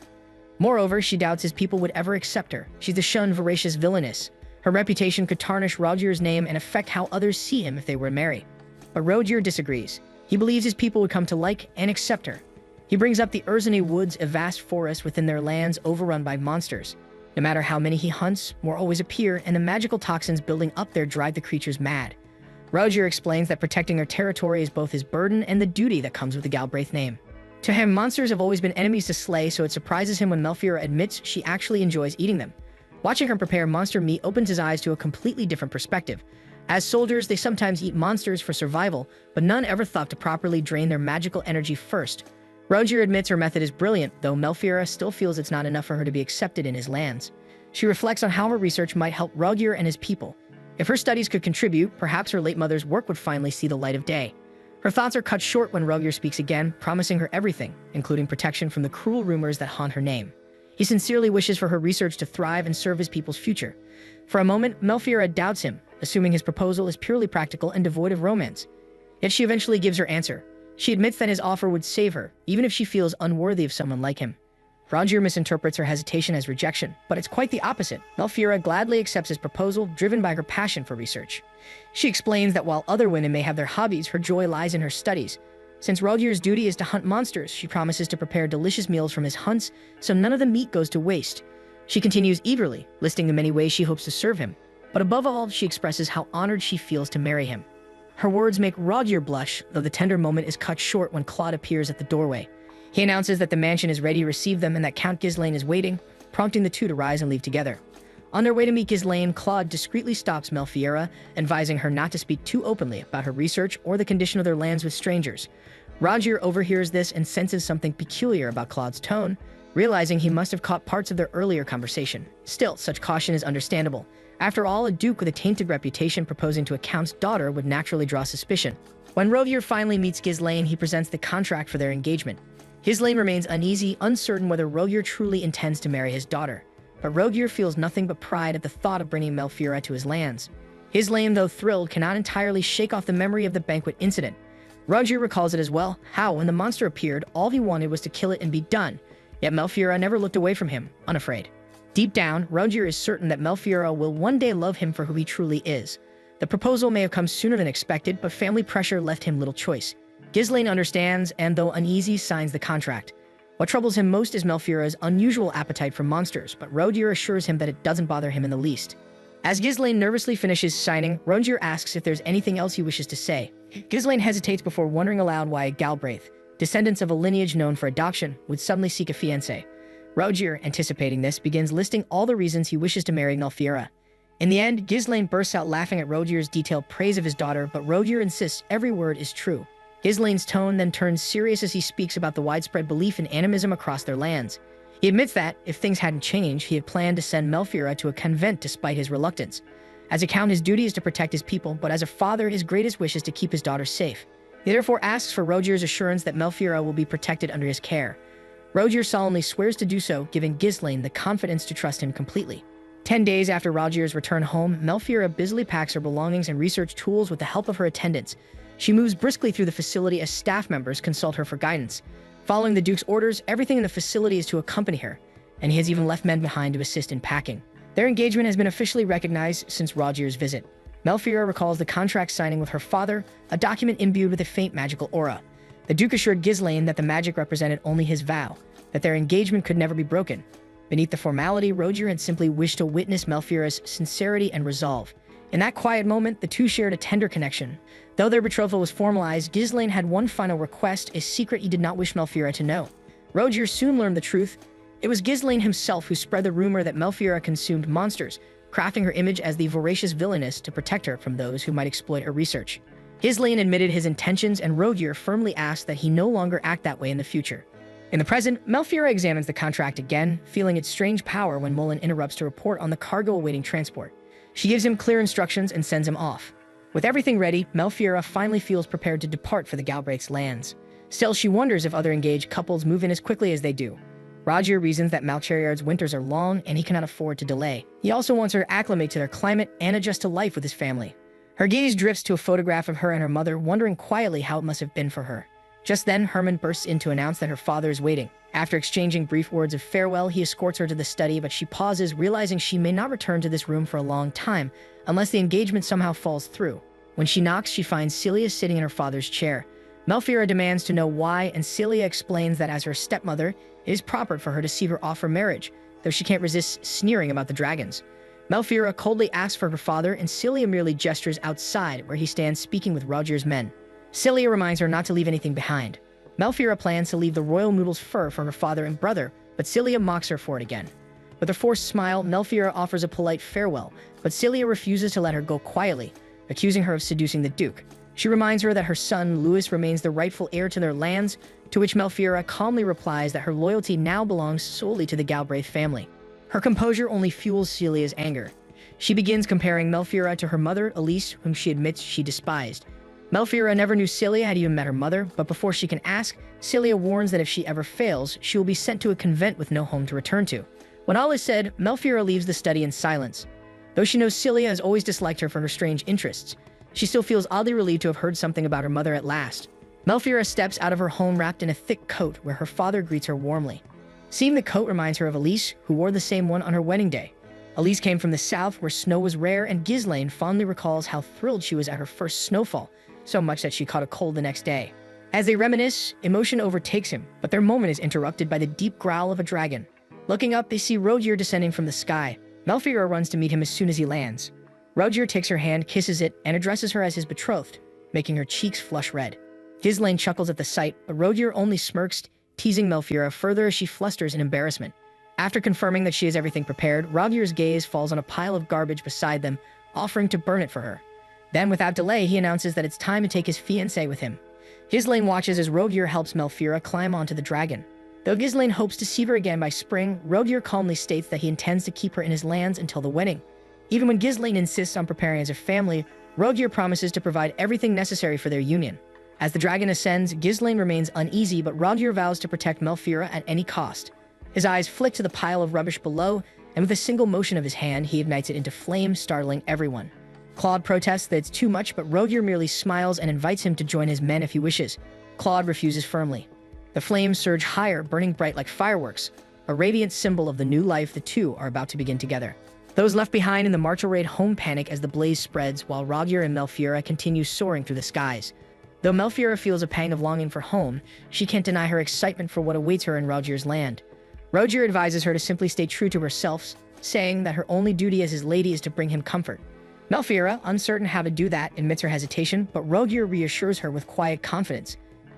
Moreover, she doubts his people would ever accept her. She's the shunned, voracious villainess. Her reputation could tarnish Rodier's name and affect how others see him if they were to marry. But Rodier disagrees. He believes his people would come to like and accept her. He brings up the Urzani Woods, a vast forest within their lands overrun by monsters. No matter how many he hunts, more always appear, and the magical toxins building up there drive the creatures mad. Rodier explains that protecting her territory is both his burden and the duty that comes with the Galbraith name. To him, monsters have always been enemies to slay, so it surprises him when Melfiora admits she actually enjoys eating them. Watching her prepare monster meat opens his eyes to a completely different perspective. As soldiers, they sometimes eat monsters for survival, but none ever thought to properly drain their magical energy first. Rodier admits her method is brilliant, though Melfiora still feels it's not enough for her to be accepted in his lands. She reflects on how her research might help Rodier and his people. If her studies could contribute, perhaps her late mother's work would finally see the light of day. Her thoughts are cut short when Rodier speaks again, promising her everything, including protection from the cruel rumors that haunt her name. He sincerely wishes for her research to thrive and serve his people's future. For a moment, Melfiora doubts him, assuming his proposal is purely practical and devoid of romance. Yet she eventually gives her answer. She admits that his offer would save her, even if she feels unworthy of someone like him. Rodier misinterprets her hesitation as rejection, but it's quite the opposite. Melfiora gladly accepts his proposal, driven by her passion for research. She explains that while other women may have their hobbies, her joy lies in her studies. Since Rodier's duty is to hunt monsters, she promises to prepare delicious meals from his hunts, so none of the meat goes to waste. She continues eagerly, listing the many ways she hopes to serve him. But above all, she expresses how honored she feels to marry him. Her words make Rodier blush, though the tender moment is cut short when Claude appears at the doorway. He announces that the mansion is ready to receive them and that Count Ghislaine is waiting, prompting the two to rise and leave together. On their way to meet Ghislaine, Claude discreetly stops Melfiora, advising her not to speak too openly about her research or the condition of their lands with strangers. Rodier overhears this and senses something peculiar about Claude's tone, realizing he must have caught parts of their earlier conversation. Still, such caution is understandable. After all, a duke with a tainted reputation proposing to a count's daughter would naturally draw suspicion. When Rodier finally meets Ghislaine, he presents the contract for their engagement. Ghislaine remains uneasy, uncertain whether Rodier truly intends to marry his daughter. But Rodier feels nothing but pride at the thought of bringing Melfiora to his lands. Ghislaine, though thrilled, cannot entirely shake off the memory of the banquet incident. Rodier recalls it as well, how, when the monster appeared, all he wanted was to kill it and be done. Yet Melfiora never looked away from him, unafraid. Deep down, Rodier is certain that Melfiora will one day love him for who he truly is. The proposal may have come sooner than expected, but family pressure left him little choice. Ghislaine understands, and though uneasy, signs the contract. What troubles him most is Melfiora's unusual appetite for monsters, but Rodier assures him that it doesn't bother him in the least. As Ghislaine nervously finishes signing, Rodier asks if there's anything else he wishes to say. Ghislaine hesitates before wondering aloud why a Galbraith, descendants of a lineage known for adoption, would suddenly seek a fiancé. Rodier, anticipating this, begins listing all the reasons he wishes to marry Melfiora. In the end, Ghislaine bursts out laughing at Rodier's detailed praise of his daughter, but Rodier insists every word is true. Ghislaine's tone then turns serious as he speaks about the widespread belief in animism across their lands. He admits that, if things hadn't changed, he had planned to send Melfiora to a convent despite his reluctance. As a count, his duty is to protect his people, but as a father, his greatest wish is to keep his daughter safe. He therefore asks for Rodier's assurance that Melfiora will be protected under his care. Rodier solemnly swears to do so, giving Ghislaine the confidence to trust him completely. 10 days after Rodier's return home, Melfiora busily packs her belongings and research tools with the help of her attendants. She moves briskly through the facility as staff members consult her for guidance. Following the Duke's orders, everything in the facility is to accompany her, and he has even left men behind to assist in packing. Their engagement has been officially recognized since Rodier's visit. Melfiora recalls the contract signing with her father, a document imbued with a faint magical aura. The Duke assured Ghislaine that the magic represented only his vow, that their engagement could never be broken. Beneath the formality, Rodier had simply wished to witness Melfiora's sincerity and resolve. In that quiet moment, the two shared a tender connection. Though their betrothal was formalized, Ghislaine had one final request, a secret he did not wish Melfiora to know. Rodier soon learned the truth. It was Ghislaine himself who spread the rumor that Melfiora consumed monsters, crafting her image as the voracious villainess to protect her from those who might exploit her research. Ghislaine admitted his intentions, and Rodier firmly asked that he no longer act that way in the future. In the present, Melfiora examines the contract again, feeling its strange power when Mullen interrupts to report on the cargo awaiting transport. She gives him clear instructions and sends him off. With everything ready, Melfiora finally feels prepared to depart for the Galbraith's lands. Still, she wonders if other engaged couples move in as quickly as they do. Rodier reasons that Malcheriard's winters are long and he cannot afford to delay. He also wants her to acclimate to their climate and adjust to life with his family. Her gaze drifts to a photograph of her and her mother, wondering quietly how it must have been for her. Just then, Herman bursts in to announce that her father is waiting. After exchanging brief words of farewell, he escorts her to the study, but she pauses, realizing she may not return to this room for a long time, unless the engagement somehow falls through. When she knocks, she finds Celia sitting in her father's chair. Melfiora demands to know why, and Celia explains that as her stepmother, it is proper for her to see her offer marriage, though she can't resist sneering about the dragons. Melfiora coldly asks for her father, and Celia merely gestures outside, where he stands speaking with Roger's men. Celia reminds her not to leave anything behind. Melfiora plans to leave the royal noodle's fur for her father and brother, but Celia mocks her for it again. With a forced smile, Melfiora offers a polite farewell, but Celia refuses to let her go quietly, accusing her of seducing the Duke. She reminds her that her son, Louis, remains the rightful heir to their lands, to which Melfiora calmly replies that her loyalty now belongs solely to the Galbraith family. Her composure only fuels Celia's anger. She begins comparing Melfiora to her mother, Elise, whom she admits she despised. Melfiora never knew Celia had even met her mother, but before she can ask, Celia warns that if she ever fails, she will be sent to a convent with no home to return to. When all is said, Melfiora leaves the study in silence. Though she knows Celia has always disliked her for her strange interests, she still feels oddly relieved to have heard something about her mother at last. Melfiora steps out of her home wrapped in a thick coat, where her father greets her warmly. Seeing the coat reminds her of Elise, who wore the same one on her wedding day. Elise came from the south, where snow was rare, and Ghislaine fondly recalls how thrilled she was at her first snowfall, so much that she caught a cold the next day. As they reminisce, emotion overtakes him, but their moment is interrupted by the deep growl of a dragon. Looking up, they see Rogier descending from the sky. Melfiora runs to meet him as soon as he lands. Rogier takes her hand, kisses it, and addresses her as his betrothed, making her cheeks flush red. Ghislaine chuckles at the sight, but Rogier only smirks, teasing Melfiora further as she flusters in embarrassment. After confirming that she has everything prepared, Rogier's gaze falls on a pile of garbage beside them, offering to burn it for her. Then, without delay, he announces that it's time to take his fiancée with him. Ghislaine watches as Rogier helps Melfiora climb onto the dragon. Though Ghislaine hopes to see her again by spring, Rogier calmly states that he intends to keep her in his lands until the wedding. Even when Ghislaine insists on preparing as a family, Rogier promises to provide everything necessary for their union. As the dragon ascends, Ghislaine remains uneasy, but Rogier vows to protect Melfiora at any cost. His eyes flick to the pile of rubbish below, and with a single motion of his hand, he ignites it into flame, startling everyone. Claude protests that it's too much, but Rogier merely smiles and invites him to join his men if he wishes. Claude refuses firmly. The flames surge higher, burning bright like fireworks, a radiant symbol of the new life the two are about to begin together. Those left behind in the martial raid home panic as the blaze spreads, while Rogier and Melfiora continue soaring through the skies. Though Melfiora feels a pang of longing for home, she can't deny her excitement for what awaits her in Rogier's land. Rogier advises her to simply stay true to herself, saying that her only duty as his lady is to bring him comfort. Melfiora, uncertain how to do that, admits her hesitation, but Rogier reassures her with quiet confidence.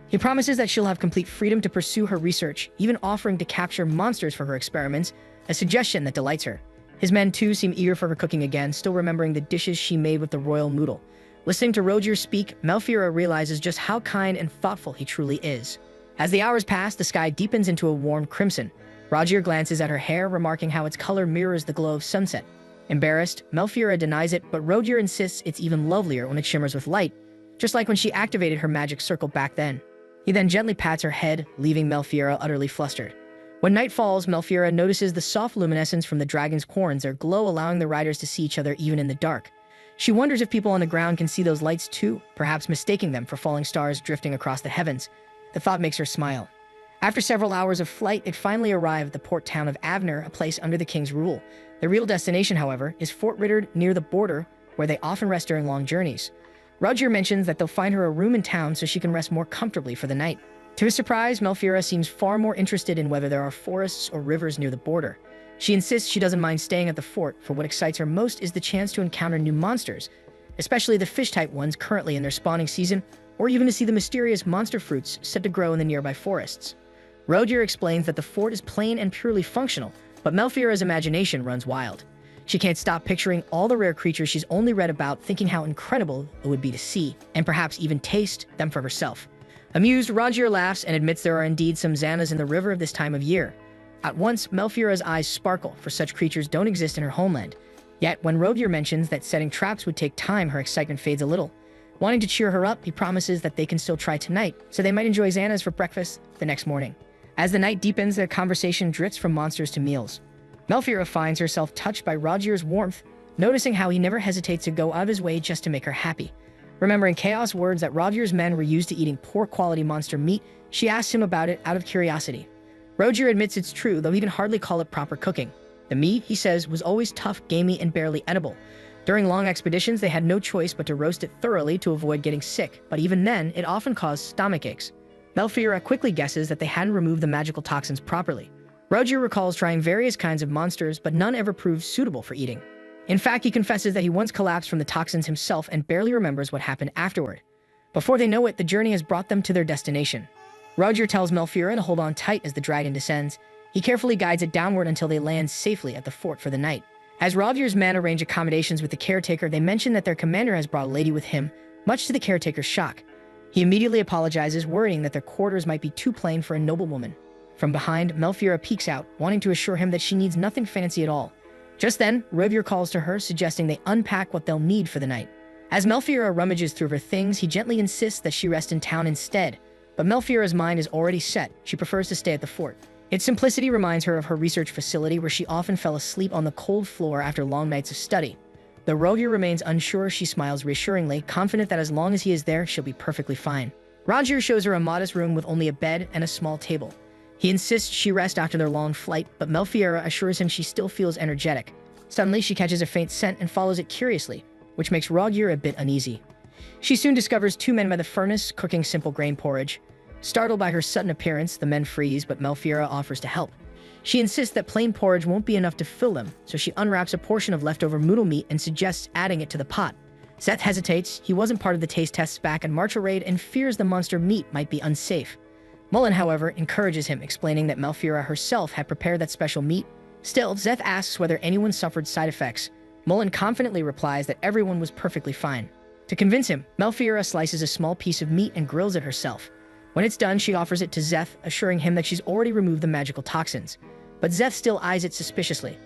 He promises that she'll have complete freedom to pursue her research, even offering to capture monsters for her experiments, a suggestion that delights her. His men, too, seem eager for her cooking again, still remembering the dishes she made with the royal noodle. Listening to Rogier speak, Melfiora realizes just how kind and thoughtful he truly is. As the hours pass, the sky deepens into a warm crimson. Rogier glances at her hair, remarking how its color mirrors the glow of sunset. Embarrassed, Melfiora denies it, but Rogier insists it's even lovelier when it shimmers with light, just like when she activated her magic circle back then. He then gently pats her head, leaving Melfiora utterly flustered. When night falls, Melfiora notices the soft luminescence from the dragon's horns, their glow allowing the riders to see each other even in the dark. She wonders if people on the ground can see those lights too, perhaps mistaking them for falling stars drifting across the heavens. The thought makes her smile. After several hours of flight, it finally arrived at the port town of Avner, a place under the king's rule. The real destination, however, is Fort Ritter near the border, where they often rest during long journeys. Rogier mentions that they'll find her a room in town so she can rest more comfortably for the night. To his surprise, Melfiora seems far more interested in whether there are forests or rivers near the border. She insists she doesn't mind staying at the fort, for what excites her most is the chance to encounter new monsters, especially the fish-type ones currently in their spawning season, or even to see the mysterious monster fruits said to grow in the nearby forests. Rogier explains that the fort is plain and purely functional, but Melfiora's imagination runs wild. She can't stop picturing all the rare creatures she's only read about, thinking how incredible it would be to see, and perhaps even taste, them for herself. Amused, Rogier laughs and admits there are indeed some Xanas in the river of this time of year. At once, Melfiora's eyes sparkle, for such creatures don't exist in her homeland. Yet, when Rogier mentions that setting traps would take time, her excitement fades a little. Wanting to cheer her up, he promises that they can still try tonight, so they might enjoy Xanas for breakfast the next morning. As the night deepens, their conversation drifts from monsters to meals. Melfiora finds herself touched by Rogier's warmth, noticing how he never hesitates to go out of his way just to make her happy. Remembering Chaos' words that Rogier's men were used to eating poor quality monster meat, she asks him about it out of curiosity. Roger admits it's true, though he can hardly call it proper cooking. The meat, he says, was always tough, gamey, and barely edible. During long expeditions, they had no choice but to roast it thoroughly to avoid getting sick, but even then, it often caused stomach aches. Melfiora quickly guesses that they hadn't removed the magical toxins properly. Roger recalls trying various kinds of monsters, but none ever proved suitable for eating. In fact, he confesses that he once collapsed from the toxins himself and barely remembers what happened afterward. Before they know it, the journey has brought them to their destination. Roger tells Melfiora to hold on tight as the dragon descends. He carefully guides it downward until they land safely at the fort for the night. As Roger's men arrange accommodations with the caretaker, they mention that their commander has brought a lady with him, much to the caretaker's shock. He immediately apologizes, worrying that their quarters might be too plain for a noblewoman. From behind, Melfiora peeks out, wanting to assure him that she needs nothing fancy at all. Just then, Roger calls to her, suggesting they unpack what they'll need for the night. As Melfiora rummages through her things, he gently insists that she rest in town instead. But Melfiora's mind is already set. She prefers to stay at the fort. Its simplicity reminds her of her research facility, where she often fell asleep on the cold floor after long nights of study. Though Roger remains unsure, she smiles reassuringly, confident that as long as he is there, she'll be perfectly fine. Roger shows her a modest room with only a bed and a small table. He insists she rest after their long flight, but Melfiora assures him she still feels energetic. Suddenly, she catches a faint scent and follows it curiously, which makes Roger a bit uneasy. She soon discovers two men by the furnace cooking simple grain porridge. Startled by her sudden appearance, the men freeze, but Melfiora offers to help. She insists that plain porridge won't be enough to fill them, so she unwraps a portion of leftover moodle meat and suggests adding it to the pot. Seth hesitates. He wasn't part of the taste tests back in March raid and fears the monster meat might be unsafe. Mullen, however, encourages him, explaining that Melfiora herself had prepared that special meat. Still, Zeth asks whether anyone suffered side effects. Mullen confidently replies that everyone was perfectly fine. To convince him, Melfiora slices a small piece of meat and grills it herself. When it's done, she offers it to Zeth, assuring him that she's already removed the magical toxins. But Zeth still eyes it suspiciously.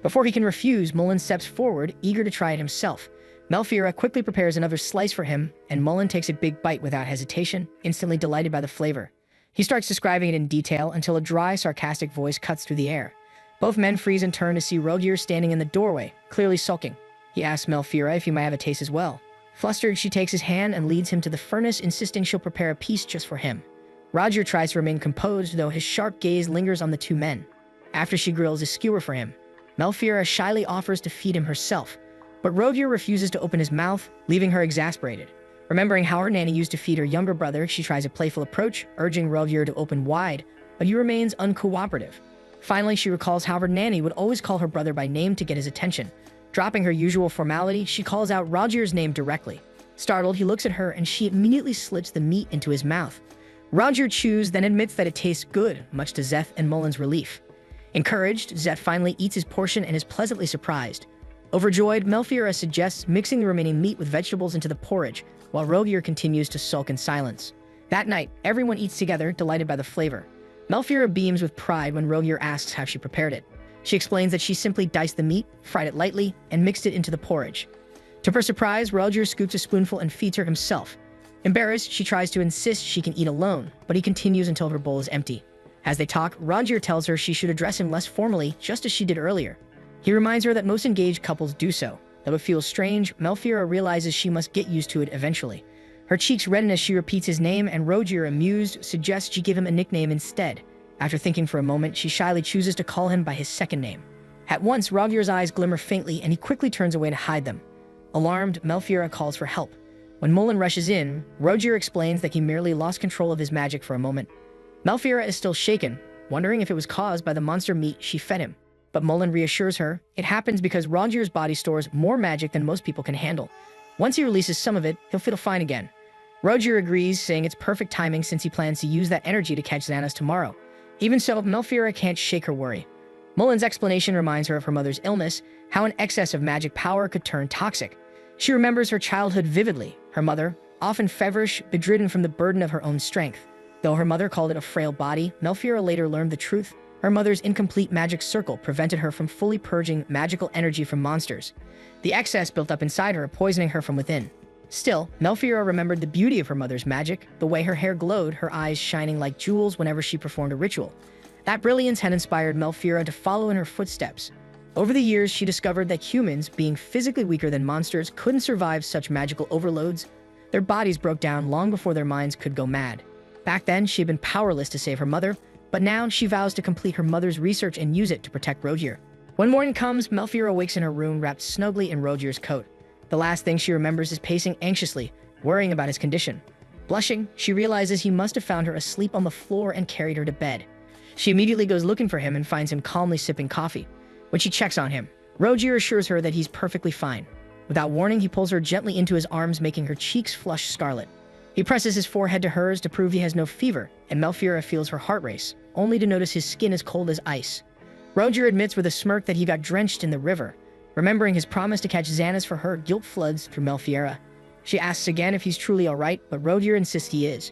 Before he can refuse, Mullen steps forward, eager to try it himself. Melfiora quickly prepares another slice for him, and Mullen takes a big bite without hesitation, instantly delighted by the flavor. He starts describing it in detail until a dry, sarcastic voice cuts through the air. Both men freeze and turn to see Rogier standing in the doorway, clearly sulking. He asks Melfiora if he might have a taste as well. Flustered, she takes his hand and leads him to the furnace, insisting she'll prepare a piece just for him. Roger tries to remain composed, though his sharp gaze lingers on the two men. After she grills a skewer for him, Melfiora shyly offers to feed him herself, but Rogier refuses to open his mouth, leaving her exasperated. Remembering how her nanny used to feed her younger brother, she tries a playful approach, urging Rogier to open wide, but he remains uncooperative. Finally, she recalls how her nanny would always call her brother by name to get his attention. Dropping her usual formality, she calls out Rogier's name directly. Startled, he looks at her and she immediately slits the meat into his mouth. Roger chews, then admits that it tastes good, much to Zeth and Mullen's relief. Encouraged, Zeth finally eats his portion and is pleasantly surprised. Overjoyed, Melfiora suggests mixing the remaining meat with vegetables into the porridge, while Rogier continues to sulk in silence. That night, everyone eats together, delighted by the flavor. Melfiora beams with pride when Rogier asks how she prepared it. She explains that she simply diced the meat, fried it lightly, and mixed it into the porridge. To her surprise, Rogier scoops a spoonful and feeds her himself. Embarrassed, she tries to insist she can eat alone, but he continues until her bowl is empty. As they talk, Rogier tells her she should address him less formally, just as she did earlier. He reminds her that most engaged couples do so. Though it feels strange, Melfiora realizes she must get used to it eventually. Her cheeks redden as she repeats his name, and Rogier, amused, suggests she give him a nickname instead. After thinking for a moment, she shyly chooses to call him by his second name. At once, Rogier's eyes glimmer faintly, and he quickly turns away to hide them. Alarmed, Melfiora calls for help. When Mullen rushes in, Rogier explains that he merely lost control of his magic for a moment. Melfiora is still shaken, wondering if it was caused by the monster meat she fed him. But Mullen reassures her it happens because Rogier's body stores more magic than most people can handle. Once he releases some of it, he'll feel fine again. Rogier agrees, saying it's perfect timing since he plans to use that energy to catch Xanas tomorrow. Even so, Melfiora can't shake her worry. Mullen's explanation reminds her of her mother's illness, how an excess of magic power could turn toxic. She remembers her childhood vividly, her mother, often feverish, bedridden from the burden of her own strength. Though her mother called it a frail body, Melfiora later learned the truth. Her mother's incomplete magic circle prevented her from fully purging magical energy from monsters. The excess built up inside her, poisoning her from within. Still, Melfiora remembered the beauty of her mother's magic, the way her hair glowed, her eyes shining like jewels whenever she performed a ritual. That brilliance had inspired Melfiora to follow in her footsteps. Over the years, she discovered that humans, being physically weaker than monsters, couldn't survive such magical overloads. Their bodies broke down long before their minds could go mad. Back then, she had been powerless to save her mother, but now she vows to complete her mother's research and use it to protect Rogier. When morning comes, Melfiora awakes in her room wrapped snugly in Rogier's coat. The last thing she remembers is pacing anxiously, worrying about his condition. Blushing, she realizes he must have found her asleep on the floor and carried her to bed. She immediately goes looking for him and finds him calmly sipping coffee. When she checks on him, Rogier assures her that he's perfectly fine. Without warning, he pulls her gently into his arms, making her cheeks flush scarlet. He presses his forehead to hers to prove he has no fever, and Melfiora feels her heart race, only to notice his skin is cold as ice. Rogier admits with a smirk that he got drenched in the river. Remembering his promise to catch Xana's for her, guilt floods through Melfiora. She asks again if he's truly alright, but Rogier insists he is.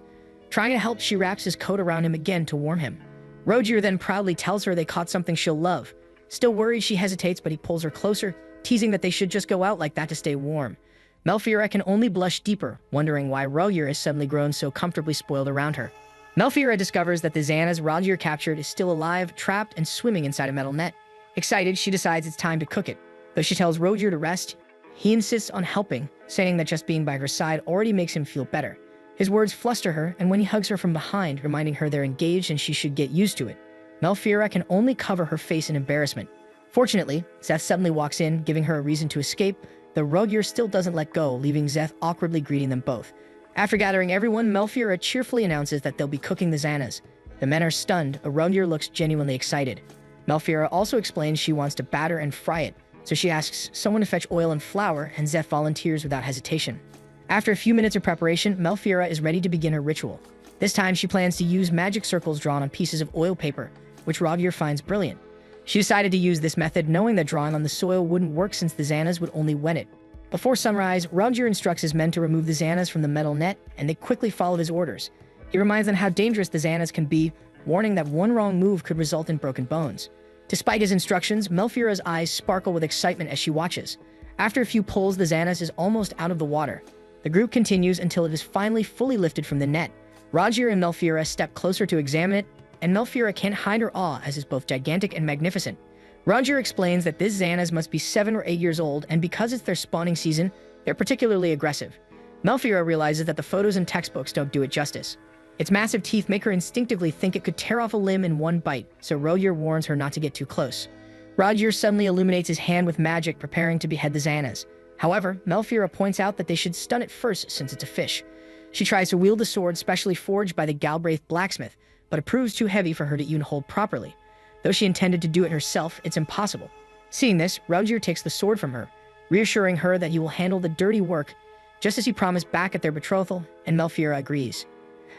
Trying to help, she wraps his coat around him again to warm him. Rogier then proudly tells her they caught something she'll love. Still worried, she hesitates, but he pulls her closer, teasing that they should just go out like that to stay warm. Melfiora can only blush deeper, wondering why Rogier has suddenly grown so comfortably spoiled around her. Melfiora discovers that the Xana's Rogier captured is still alive, trapped, and swimming inside a metal net. Excited, she decides it's time to cook it. Though she tells Rogier to rest, he insists on helping, saying that just being by her side already makes him feel better. His words fluster her, and when he hugs her from behind, reminding her they're engaged and she should get used to it, Melfiora can only cover her face in embarrassment. Fortunately, Szeth suddenly walks in, giving her a reason to escape, though Rogier still doesn't let go, leaving Szeth awkwardly greeting them both. After gathering everyone, Melfiora cheerfully announces that they'll be cooking the Xanas. The men are stunned, but Rogier looks genuinely excited. Melfiora also explains she wants to batter and fry it, so she asks someone to fetch oil and flour, and Szeth volunteers without hesitation. After a few minutes of preparation, Melfiora is ready to begin her ritual. This time, she plans to use magic circles drawn on pieces of oil paper, which Rogier finds brilliant. She decided to use this method, knowing that drawing on the soil wouldn't work since the Xanas would only wet it. Before sunrise, Rogier instructs his men to remove the Xanas from the metal net, and they quickly follow his orders. He reminds them how dangerous the Xanas can be, warning that one wrong move could result in broken bones. Despite his instructions, Melfiora's eyes sparkle with excitement as she watches. After a few pulls, the Xanas is almost out of the water. The group continues until it is finally fully lifted from the net. Rogier and Melfiora step closer to examine it, and Melfiora can't hide her awe as it's both gigantic and magnificent. Rogier explains that this Xanas must be 7 or 8 years old, and because it's their spawning season, they're particularly aggressive. Melfiora realizes that the photos and textbooks don't do it justice. Its massive teeth make her instinctively think it could tear off a limb in one bite, so Rogier warns her not to get too close. Rogier suddenly illuminates his hand with magic, preparing to behead the Xanas. However, Melfiora points out that they should stun it first since it's a fish. She tries to wield the sword specially forged by the Galbraith blacksmith, but it proves too heavy for her to even hold properly. Though she intended to do it herself, it's impossible. Seeing this, Rogier takes the sword from her, reassuring her that he will handle the dirty work, just as he promised back at their betrothal, and Melfiora agrees.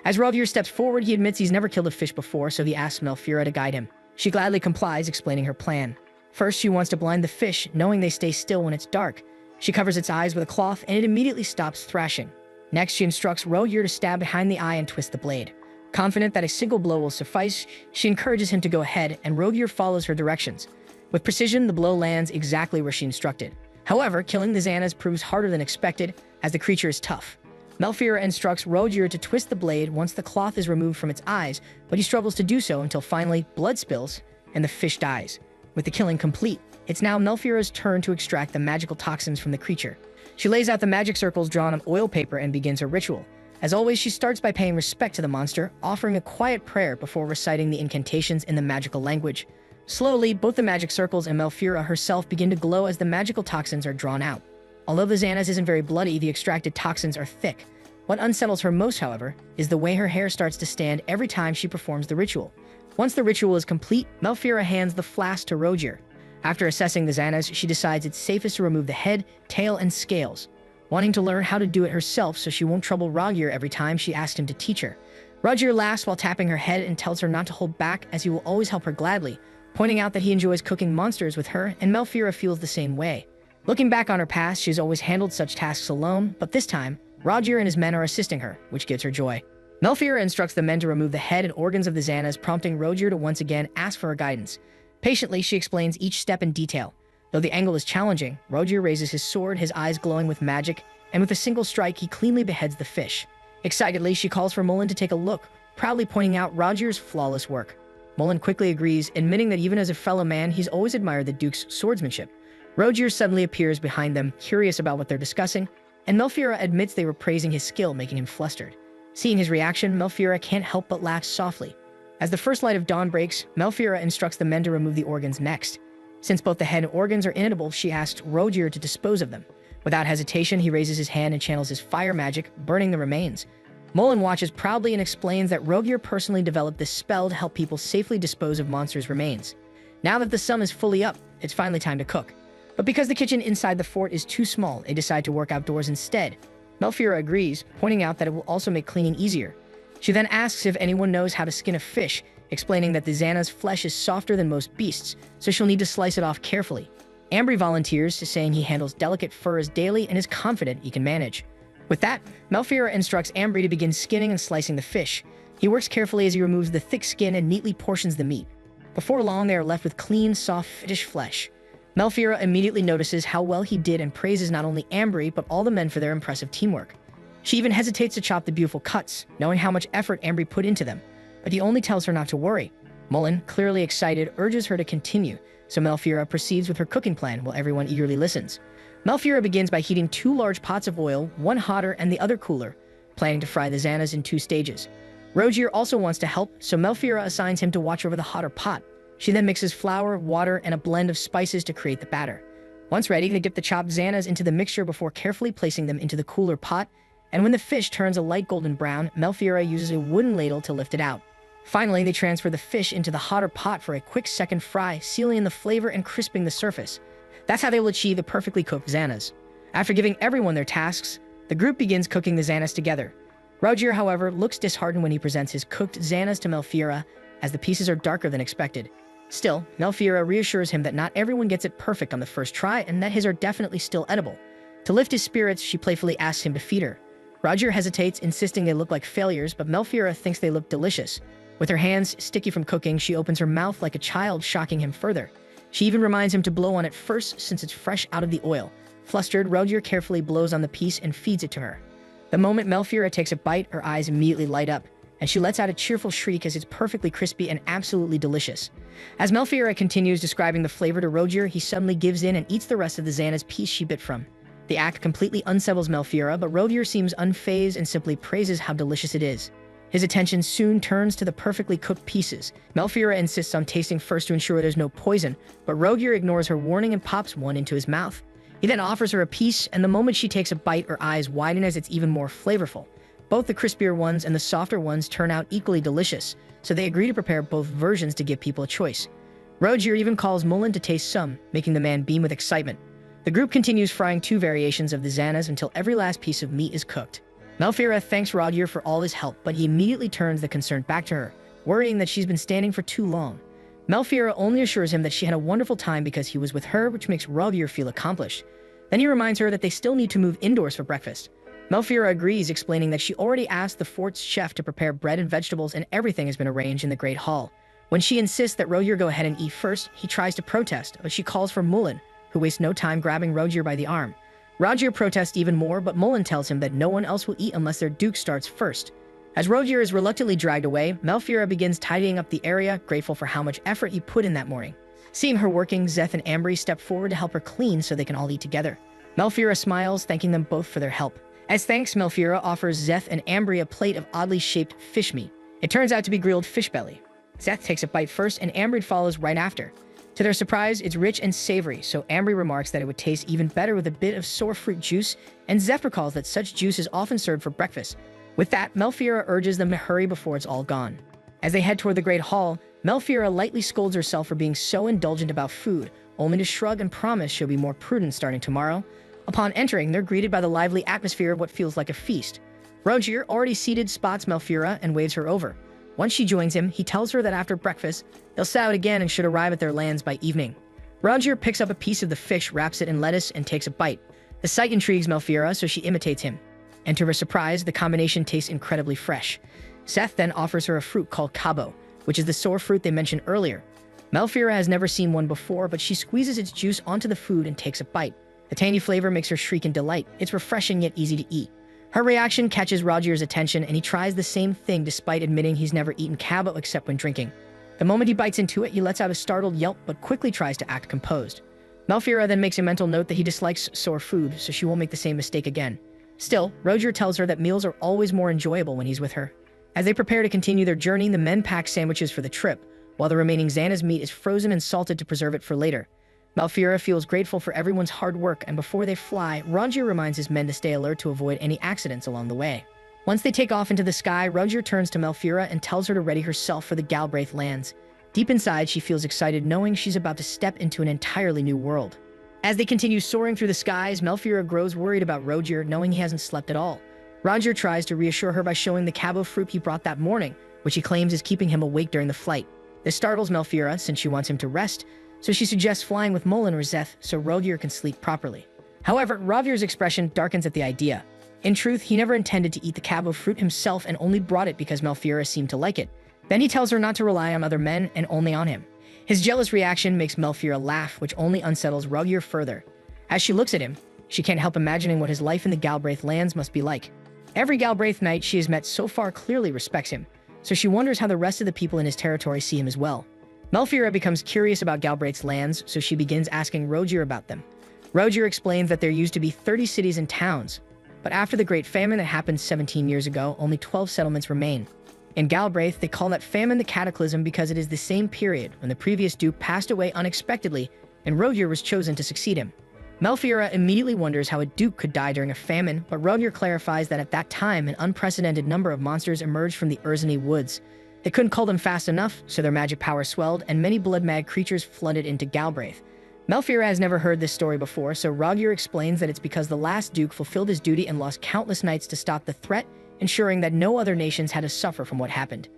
As Rogier steps forward, he admits he's never killed a fish before, so he asks Melfiora to guide him. She gladly complies, explaining her plan. First, she wants to blind the fish, knowing they stay still when it's dark. She covers its eyes with a cloth, and it immediately stops thrashing. Next, she instructs Rogier to stab behind the eye and twist the blade. Confident that a single blow will suffice, she encourages him to go ahead, and Rogier follows her directions. With precision, the blow lands exactly where she instructed. However, killing the Xanas proves harder than expected, as the creature is tough. Melfiora instructs Rogier to twist the blade once the cloth is removed from its eyes, but he struggles to do so until finally blood spills and the fish dies. With the killing complete, it's now Melfiora's turn to extract the magical toxins from the creature. She lays out the magic circles drawn on oil paper and begins her ritual. As always, she starts by paying respect to the monster, offering a quiet prayer before reciting the incantations in the magical language. Slowly, both the magic circles and Melfiora herself begin to glow as the magical toxins are drawn out. Although the Xanas isn't very bloody, the extracted toxins are thick. What unsettles her most, however, is the way her hair starts to stand every time she performs the ritual. Once the ritual is complete, Melfiora hands the flask to Rogier. After assessing the Xanas, she decides it's safest to remove the head, tail, and scales, wanting to learn how to do it herself so she won't trouble Rogier every time she asks him to teach her. Rogier laughs while tapping her head and tells her not to hold back, as he will always help her gladly, pointing out that he enjoys cooking monsters with her, and Melfiora feels the same way. Looking back on her past, she's always handled such tasks alone, but this time, Rogier and his men are assisting her, which gives her joy. Melfiora instructs the men to remove the head and organs of the Xanas, prompting Rogier to once again ask for her guidance. Patiently, she explains each step in detail. Though the angle is challenging, Rogier raises his sword, his eyes glowing with magic, and with a single strike, he cleanly beheads the fish. Excitedly, she calls for Mullen to take a look, proudly pointing out Rogier's flawless work. Mullen quickly agrees, admitting that even as a fellow man, he's always admired the Duke's swordsmanship. Rogier suddenly appears behind them, curious about what they're discussing, and Melfiora admits they were praising his skill, making him flustered. Seeing his reaction, Melfiora can't help but laugh softly. As the first light of dawn breaks, Melfiora instructs the men to remove the organs next. Since both the head and organs are inedible, she asks Rogier to dispose of them. Without hesitation, he raises his hand and channels his fire magic, burning the remains. Mullen watches proudly and explains that Rogier personally developed this spell to help people safely dispose of monsters' remains. Now that the sun is fully up, it's finally time to cook. But because the kitchen inside the fort is too small, they decide to work outdoors instead. Melfiora agrees, pointing out that it will also make cleaning easier. She then asks if anyone knows how to skin a fish, explaining that the Xana's flesh is softer than most beasts, so she'll need to slice it off carefully. Ambry volunteers, saying he handles delicate furs daily and is confident he can manage. With that, Melfiora instructs Ambry to begin skinning and slicing the fish. He works carefully as he removes the thick skin and neatly portions the meat. Before long, they are left with clean, soft fish flesh. Melfiora immediately notices how well he did and praises not only Ambry, but all the men for their impressive teamwork. She even hesitates to chop the beautiful cuts, knowing how much effort Ambry put into them, but he only tells her not to worry. Mullen, clearly excited, urges her to continue, so Melfiora proceeds with her cooking plan while everyone eagerly listens. Melfiora begins by heating 2 large pots of oil, one hotter and the other cooler, planning to fry the Xanas in 2 stages. Rogier also wants to help, so Melfiora assigns him to watch over the hotter pot. She then mixes flour, water, and a blend of spices to create the batter. Once ready, they dip the chopped Xanas into the mixture before carefully placing them into the cooler pot, and when the fish turns a light golden brown, Melfiora uses a wooden ladle to lift it out. Finally, they transfer the fish into the hotter pot for a quick second fry, sealing in the flavor and crisping the surface. That's how they will achieve the perfectly cooked Xanas. After giving everyone their tasks, the group begins cooking the Xanas together. Rogier, however, looks disheartened when he presents his cooked Xanas to Melfiora, as the pieces are darker than expected. Still, Melfiora reassures him that not everyone gets it perfect on the first try and that his are definitely still edible. To lift his spirits, she playfully asks him to feed her. Rogier hesitates, insisting they look like failures, but Melfiora thinks they look delicious. With her hands sticky from cooking, she opens her mouth like a child, shocking him further. She even reminds him to blow on it first since it's fresh out of the oil. Flustered, Rogier carefully blows on the piece and feeds it to her. The moment Melfiora takes a bite, her eyes immediately light up, and she lets out a cheerful shriek as it's perfectly crispy and absolutely delicious. As Melfiora continues describing the flavor to Rogier, he suddenly gives in and eats the rest of the Xana's piece she bit from. The act completely unsettles Melfiora, but Rogier seems unfazed and simply praises how delicious it is. His attention soon turns to the perfectly cooked pieces. Melfiora insists on tasting first to ensure there's no poison, but Rogier ignores her warning and pops one into his mouth. He then offers her a piece, and the moment she takes a bite, her eyes widen as it's even more flavorful. Both the crispier ones and the softer ones turn out equally delicious, so they agree to prepare both versions to give people a choice. Rogier even calls Mullen to taste some, making the man beam with excitement. The group continues frying 2 variations of the Xanas until every last piece of meat is cooked. Melfiora thanks Rogier for all his help, but he immediately turns the concern back to her, worrying that she's been standing for too long. Melfiora only assures him that she had a wonderful time because he was with her, which makes Rogier feel accomplished. Then he reminds her that they still need to move indoors for breakfast. Melfiora agrees, explaining that she already asked the fort's chef to prepare bread and vegetables and everything has been arranged in the Great Hall. When she insists that Rogier go ahead and eat first, he tries to protest, but she calls for Mullen, who wastes no time grabbing Rogier by the arm. Rogier protests even more, but Mullen tells him that no one else will eat unless their duke starts first. As Rogier is reluctantly dragged away, Melfiora begins tidying up the area, grateful for how much effort he put in that morning. Seeing her working, Szeth and Ambry step forward to help her clean so they can all eat together. Melfiora smiles, thanking them both for their help. As thanks, Melfiora offers Szeth and Ambry a plate of oddly shaped fish meat. It turns out to be grilled fish belly. Szeth takes a bite first, and Ambry follows right after. To their surprise, it's rich and savory, so Ambry remarks that it would taste even better with a bit of sour fruit juice, and Szeth recalls that such juice is often served for breakfast. With that, Melfiora urges them to hurry before it's all gone. As they head toward the Great Hall, Melfiora lightly scolds herself for being so indulgent about food, only to shrug and promise she'll be more prudent starting tomorrow. Upon entering, they're greeted by the lively atmosphere of what feels like a feast. Rogier, already seated, spots Melfiora and waves her over. Once she joins him, he tells her that after breakfast, they'll set out again and should arrive at their lands by evening. Rogier picks up a piece of the fish, wraps it in lettuce, and takes a bite. The sight intrigues Melfiora, so she imitates him. And to her surprise, the combination tastes incredibly fresh. Szeth then offers her a fruit called kabo, which is the sour fruit they mentioned earlier. Melfiora has never seen one before, but she squeezes its juice onto the food and takes a bite. The tangy flavor makes her shriek in delight. It's refreshing yet easy to eat. Her reaction catches Rogier's attention, and he tries the same thing despite admitting he's never eaten kabo except when drinking. The moment he bites into it, he lets out a startled yelp but quickly tries to act composed. Melfiora then makes a mental note that he dislikes sour food, so she won't make the same mistake again. Still, Rogier tells her that meals are always more enjoyable when he's with her. As they prepare to continue their journey, the men pack sandwiches for the trip, while the remaining Xana's meat is frozen and salted to preserve it for later. Malfira feels grateful for everyone's hard work, and before they fly, Rogier reminds his men to stay alert to avoid any accidents along the way. Once they take off into the sky, Rogier turns to Malfira and tells her to ready herself for the Galbraith lands. Deep inside, she feels excited knowing she's about to step into an entirely new world. As they continue soaring through the skies, Malfira grows worried about Rogier, knowing he hasn't slept at all. Rogier tries to reassure her by showing the cabo fruit he brought that morning, which he claims is keeping him awake during the flight. This startles Malfira since she wants him to rest, so she suggests flying with Mol and Roseth so Rogier can sleep properly. However, Rogier's expression darkens at the idea. In truth, he never intended to eat the cabo fruit himself and only brought it because Malfira seemed to like it. Then he tells her not to rely on other men and only on him. His jealous reaction makes Malfira laugh, which only unsettles Rogier further. As she looks at him, she can't help imagining what his life in the Galbraith lands must be like. Every Galbraith knight she has met so far clearly respects him, so she wonders how the rest of the people in his territory see him as well. Malfira becomes curious about Galbraith's lands, so she begins asking Rogier about them. Rogier explains that there used to be 30 cities and towns, but after the Great Famine that happened 17 years ago, only 12 settlements remain. In Galbraith, they call that famine the Cataclysm because it is the same period when the previous duke passed away unexpectedly and Rogier was chosen to succeed him. Malfira immediately wonders how a duke could die during a famine, but Rogier clarifies that at that time, an unprecedented number of monsters emerged from the Urzani woods. They couldn't call them fast enough, so their magic power swelled, and many blood-mad creatures flooded into Galbraith. Malfira has never heard this story before, so Rogier explains that it's because the last duke fulfilled his duty and lost countless knights to stop the threat, ensuring that no other nations had to suffer from what happened.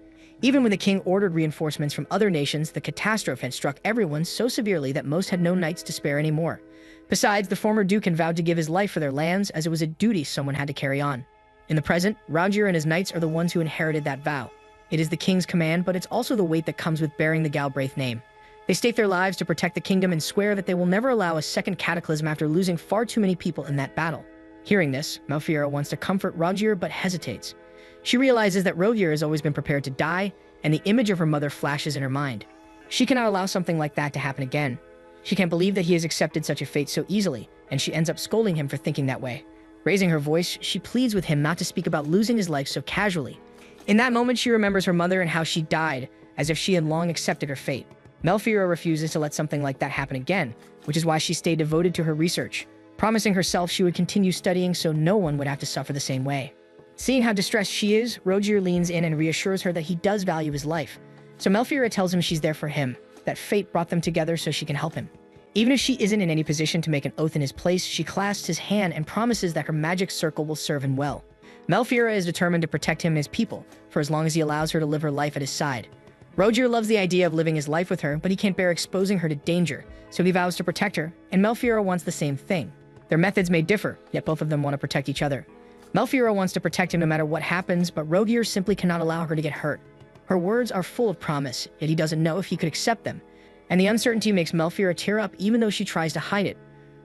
Even when the king ordered reinforcements from other nations, the catastrophe had struck everyone so severely that most had no knights to spare anymore. Besides, the former duke had vowed to give his life for their lands, as it was a duty someone had to carry on. In the present, Rogier and his knights are the ones who inherited that vow. It is the king's command, but it's also the weight that comes with bearing the Galbraith name. They stake their lives to protect the kingdom and swear that they will never allow a second cataclysm after losing far too many people in that battle. Hearing this, Malfira wants to comfort Rogier but hesitates. She realizes that Rogier has always been prepared to die, and the image of her mother flashes in her mind. She cannot allow something like that to happen again. She can't believe that he has accepted such a fate so easily, and she ends up scolding him for thinking that way. Raising her voice, she pleads with him not to speak about losing his life so casually. In that moment, she remembers her mother and how she died, as if she had long accepted her fate. Malfira refuses to let something like that happen again, which is why she stayed devoted to her research, promising herself she would continue studying so no one would have to suffer the same way. Seeing how distressed she is, Rogier leans in and reassures her that he does value his life. So Malfira tells him she's there for him, that fate brought them together so she can help him. Even if she isn't in any position to make an oath in his place, she clasps his hand and promises that her magic circle will serve him well. Malfira is determined to protect him and his people, for as long as he allows her to live her life at his side. Rogier loves the idea of living his life with her, but he can't bear exposing her to danger, so he vows to protect her, and Malfira wants the same thing. Their methods may differ, yet both of them want to protect each other. Malfira wants to protect him no matter what happens, but Rogier simply cannot allow her to get hurt. Her words are full of promise, yet he doesn't know if he could accept them, and the uncertainty makes Malfira tear up even though she tries to hide it.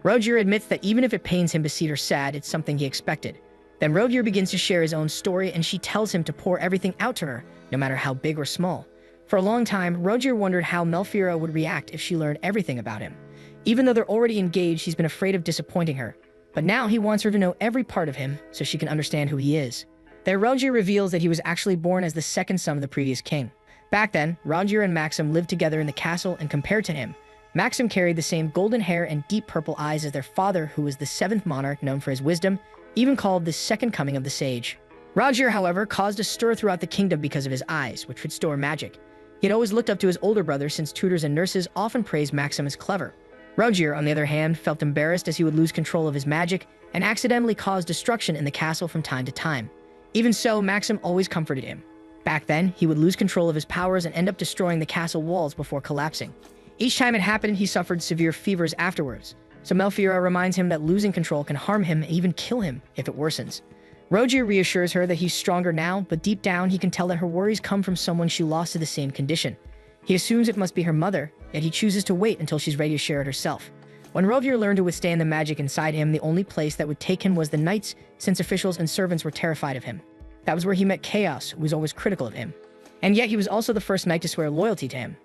Rogier admits that even if it pains him to see her sad, it's something he expected. Then Rogier begins to share his own story, and she tells him to pour everything out to her, no matter how big or small. For a long time, Rogier wondered how Malfira would react if she learned everything about him. Even though they're already engaged, he's been afraid of disappointing her. But now he wants her to know every part of him, so she can understand who he is. There, Rogier reveals that he was actually born as the second son of the previous king. Back then, Rogier and Maxim lived together in the castle, and compared to him, Maxim carried the same golden hair and deep purple eyes as their father, who was the seventh monarch known for his wisdom, even called the second coming of the sage. Rogier, however, caused a stir throughout the kingdom because of his eyes, which could store magic. He had always looked up to his older brother since tutors and nurses often praised Maxim as clever. Rogier, on the other hand, felt embarrassed as he would lose control of his magic and accidentally cause destruction in the castle from time to time. Even so, Maxim always comforted him. Back then, he would lose control of his powers and end up destroying the castle walls before collapsing. Each time it happened, he suffered severe fevers afterwards, so Malfira reminds him that losing control can harm him and even kill him if it worsens. Rogier reassures her that he's stronger now, but deep down he can tell that her worries come from someone she lost to the same condition. He assumes it must be her mother, yet he chooses to wait until she's ready to share it herself. When Rogier learned to withstand the magic inside him, the only place that would take him was the knights, since officials and servants were terrified of him. That was where he met Chaos, who was always critical of him. And yet he was also the first knight to swear loyalty to him.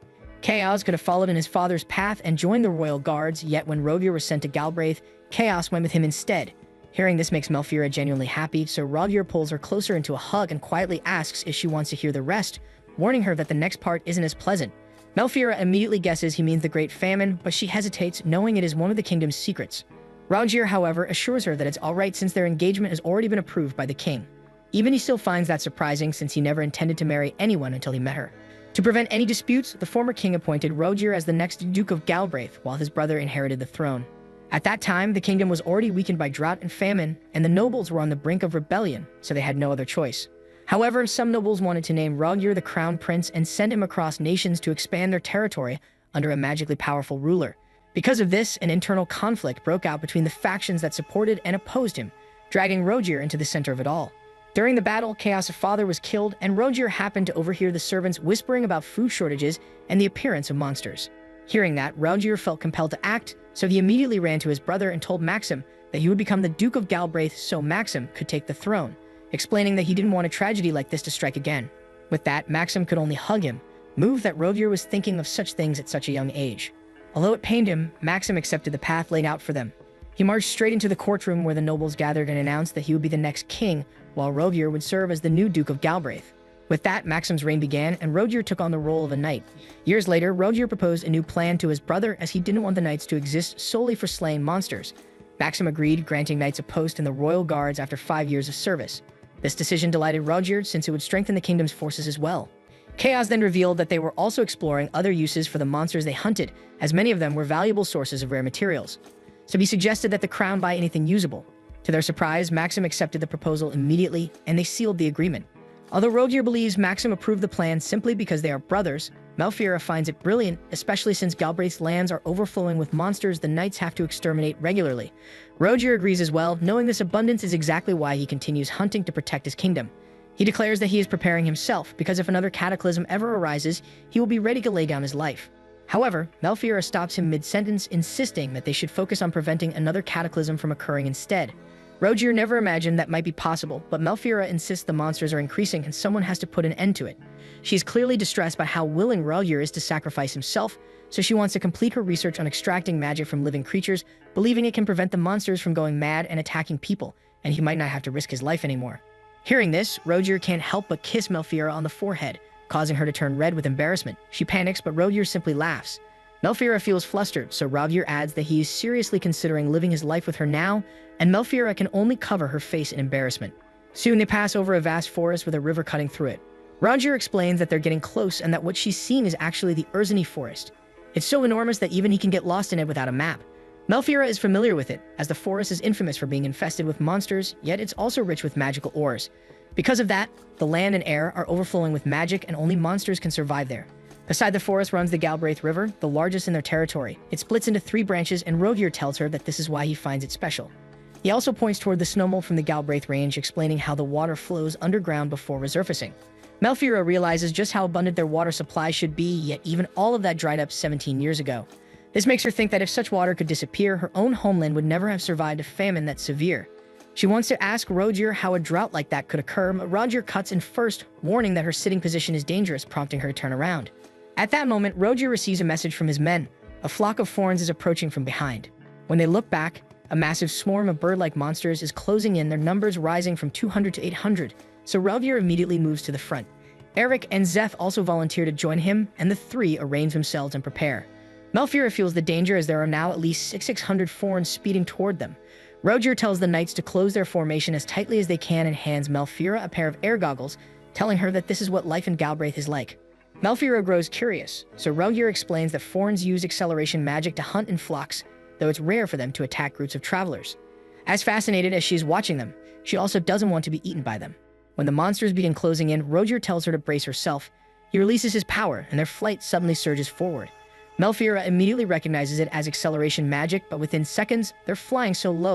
Chaos could have followed in his father's path and joined the royal guards, yet when Rogier was sent to Galbraith, Chaos went with him instead. Hearing this makes Melfira genuinely happy, so Rogier pulls her closer into a hug and quietly asks if she wants to hear the rest, warning her that the next part isn't as pleasant. Melfira immediately guesses he means the Great Famine, but she hesitates, knowing it is one of the kingdom's secrets. Rogier, however, assures her that it's alright since their engagement has already been approved by the king. Even he still finds that surprising since he never intended to marry anyone until he met her. To prevent any disputes, the former king appointed Rogier as the next Duke of Galbraith, while his brother inherited the throne. At that time, the kingdom was already weakened by drought and famine, and the nobles were on the brink of rebellion, so they had no other choice. However, some nobles wanted to name Rogier the crown prince and send him across nations to expand their territory under a magically powerful ruler. Because of this, an internal conflict broke out between the factions that supported and opposed him, dragging Rogier into the center of it all. During the battle, Chaos' father was killed, and Rogier happened to overhear the servants whispering about food shortages and the appearance of monsters. Hearing that, Rogier felt compelled to act, so he immediately ran to his brother and told Maxim that he would become the Duke of Galbraith so Maxim could take the throne, explaining that he didn't want a tragedy like this to strike again. With that, Maxim could only hug him, moved that Rogier was thinking of such things at such a young age. Although it pained him, Maxim accepted the path laid out for them. He marched straight into the courtroom where the nobles gathered and announced that he would be the next king, while Rogier would serve as the new Duke of Galbraith. With that, Maxim's reign began, and Rogier took on the role of a knight. Years later, Rogier proposed a new plan to his brother as he didn't want the knights to exist solely for slaying monsters. Maxim agreed, granting knights a post in the royal guards after 5 years of service. This decision delighted Rogier since it would strengthen the kingdom's forces as well. Chaos then revealed that they were also exploring other uses for the monsters they hunted, as many of them were valuable sources of rare materials. So he suggested that the crown buy anything usable. To their surprise, Maxim accepted the proposal immediately, and they sealed the agreement. Although Rogier believes Maxim approved the plan simply because they are brothers, Melfira finds it brilliant, especially since Galbraith's lands are overflowing with monsters the knights have to exterminate regularly. Rogier agrees as well, knowing this abundance is exactly why he continues hunting to protect his kingdom. He declares that he is preparing himself, because if another cataclysm ever arises, he will be ready to lay down his life. However, Melfira stops him mid-sentence, insisting that they should focus on preventing another cataclysm from occurring instead. Rogier never imagined that might be possible, but Melfira insists the monsters are increasing and someone has to put an end to it. She is clearly distressed by how willing Rogier is to sacrifice himself, so she wants to complete her research on extracting magic from living creatures, believing it can prevent the monsters from going mad and attacking people, and he might not have to risk his life anymore. Hearing this, Rogier can't help but kiss Melfira on the forehead, causing her to turn red with embarrassment. She panics, but Rogier simply laughs. Melfira feels flustered, so Rogier adds that he is seriously considering living his life with her now, and Melfira can only cover her face in embarrassment. Soon they pass over a vast forest with a river cutting through it. Rogier explains that they're getting close and that what she's seeing is actually the Urzini forest. It's so enormous that even he can get lost in it without a map. Melfira is familiar with it, as the forest is infamous for being infested with monsters, yet it's also rich with magical ores. Because of that, the land and air are overflowing with magic and only monsters can survive there. Beside the forest runs the Galbraith River, the largest in their territory. It splits into 3 branches, and Rogier tells her that this is why he finds it special. He also points toward the snowmole from the Galbraith Range, explaining how the water flows underground before resurfacing. Melfira realizes just how abundant their water supply should be, yet even all of that dried up 17 years ago. This makes her think that if such water could disappear, her own homeland would never have survived a famine that severe. She wants to ask Rogier how a drought like that could occur, but Rogier cuts in first, warning that her sitting position is dangerous, prompting her to turn around. At that moment, Rogier receives a message from his men. A flock of Forns is approaching from behind. When they look back, a massive swarm of bird-like monsters is closing in, their numbers rising from 200 to 800, so Rogier immediately moves to the front. Eric and Zeth also volunteer to join him, and the 3 arrange themselves and prepare. Melfira feels the danger as there are now at least 600 Forns speeding toward them. Rogier tells the knights to close their formation as tightly as they can and hands Melfira a pair of air goggles, telling her that this is what life in Galbraith is like. Melfira grows curious, so Rogier explains that Forns use acceleration magic to hunt in flocks, though it's rare for them to attack groups of travelers. As fascinated as she is watching them, she also doesn't want to be eaten by them. When the monsters begin closing in, Rogier tells her to brace herself. He releases his power, and their flight suddenly surges forward. Melfira immediately recognizes it as acceleration magic, but within seconds, they're flying so low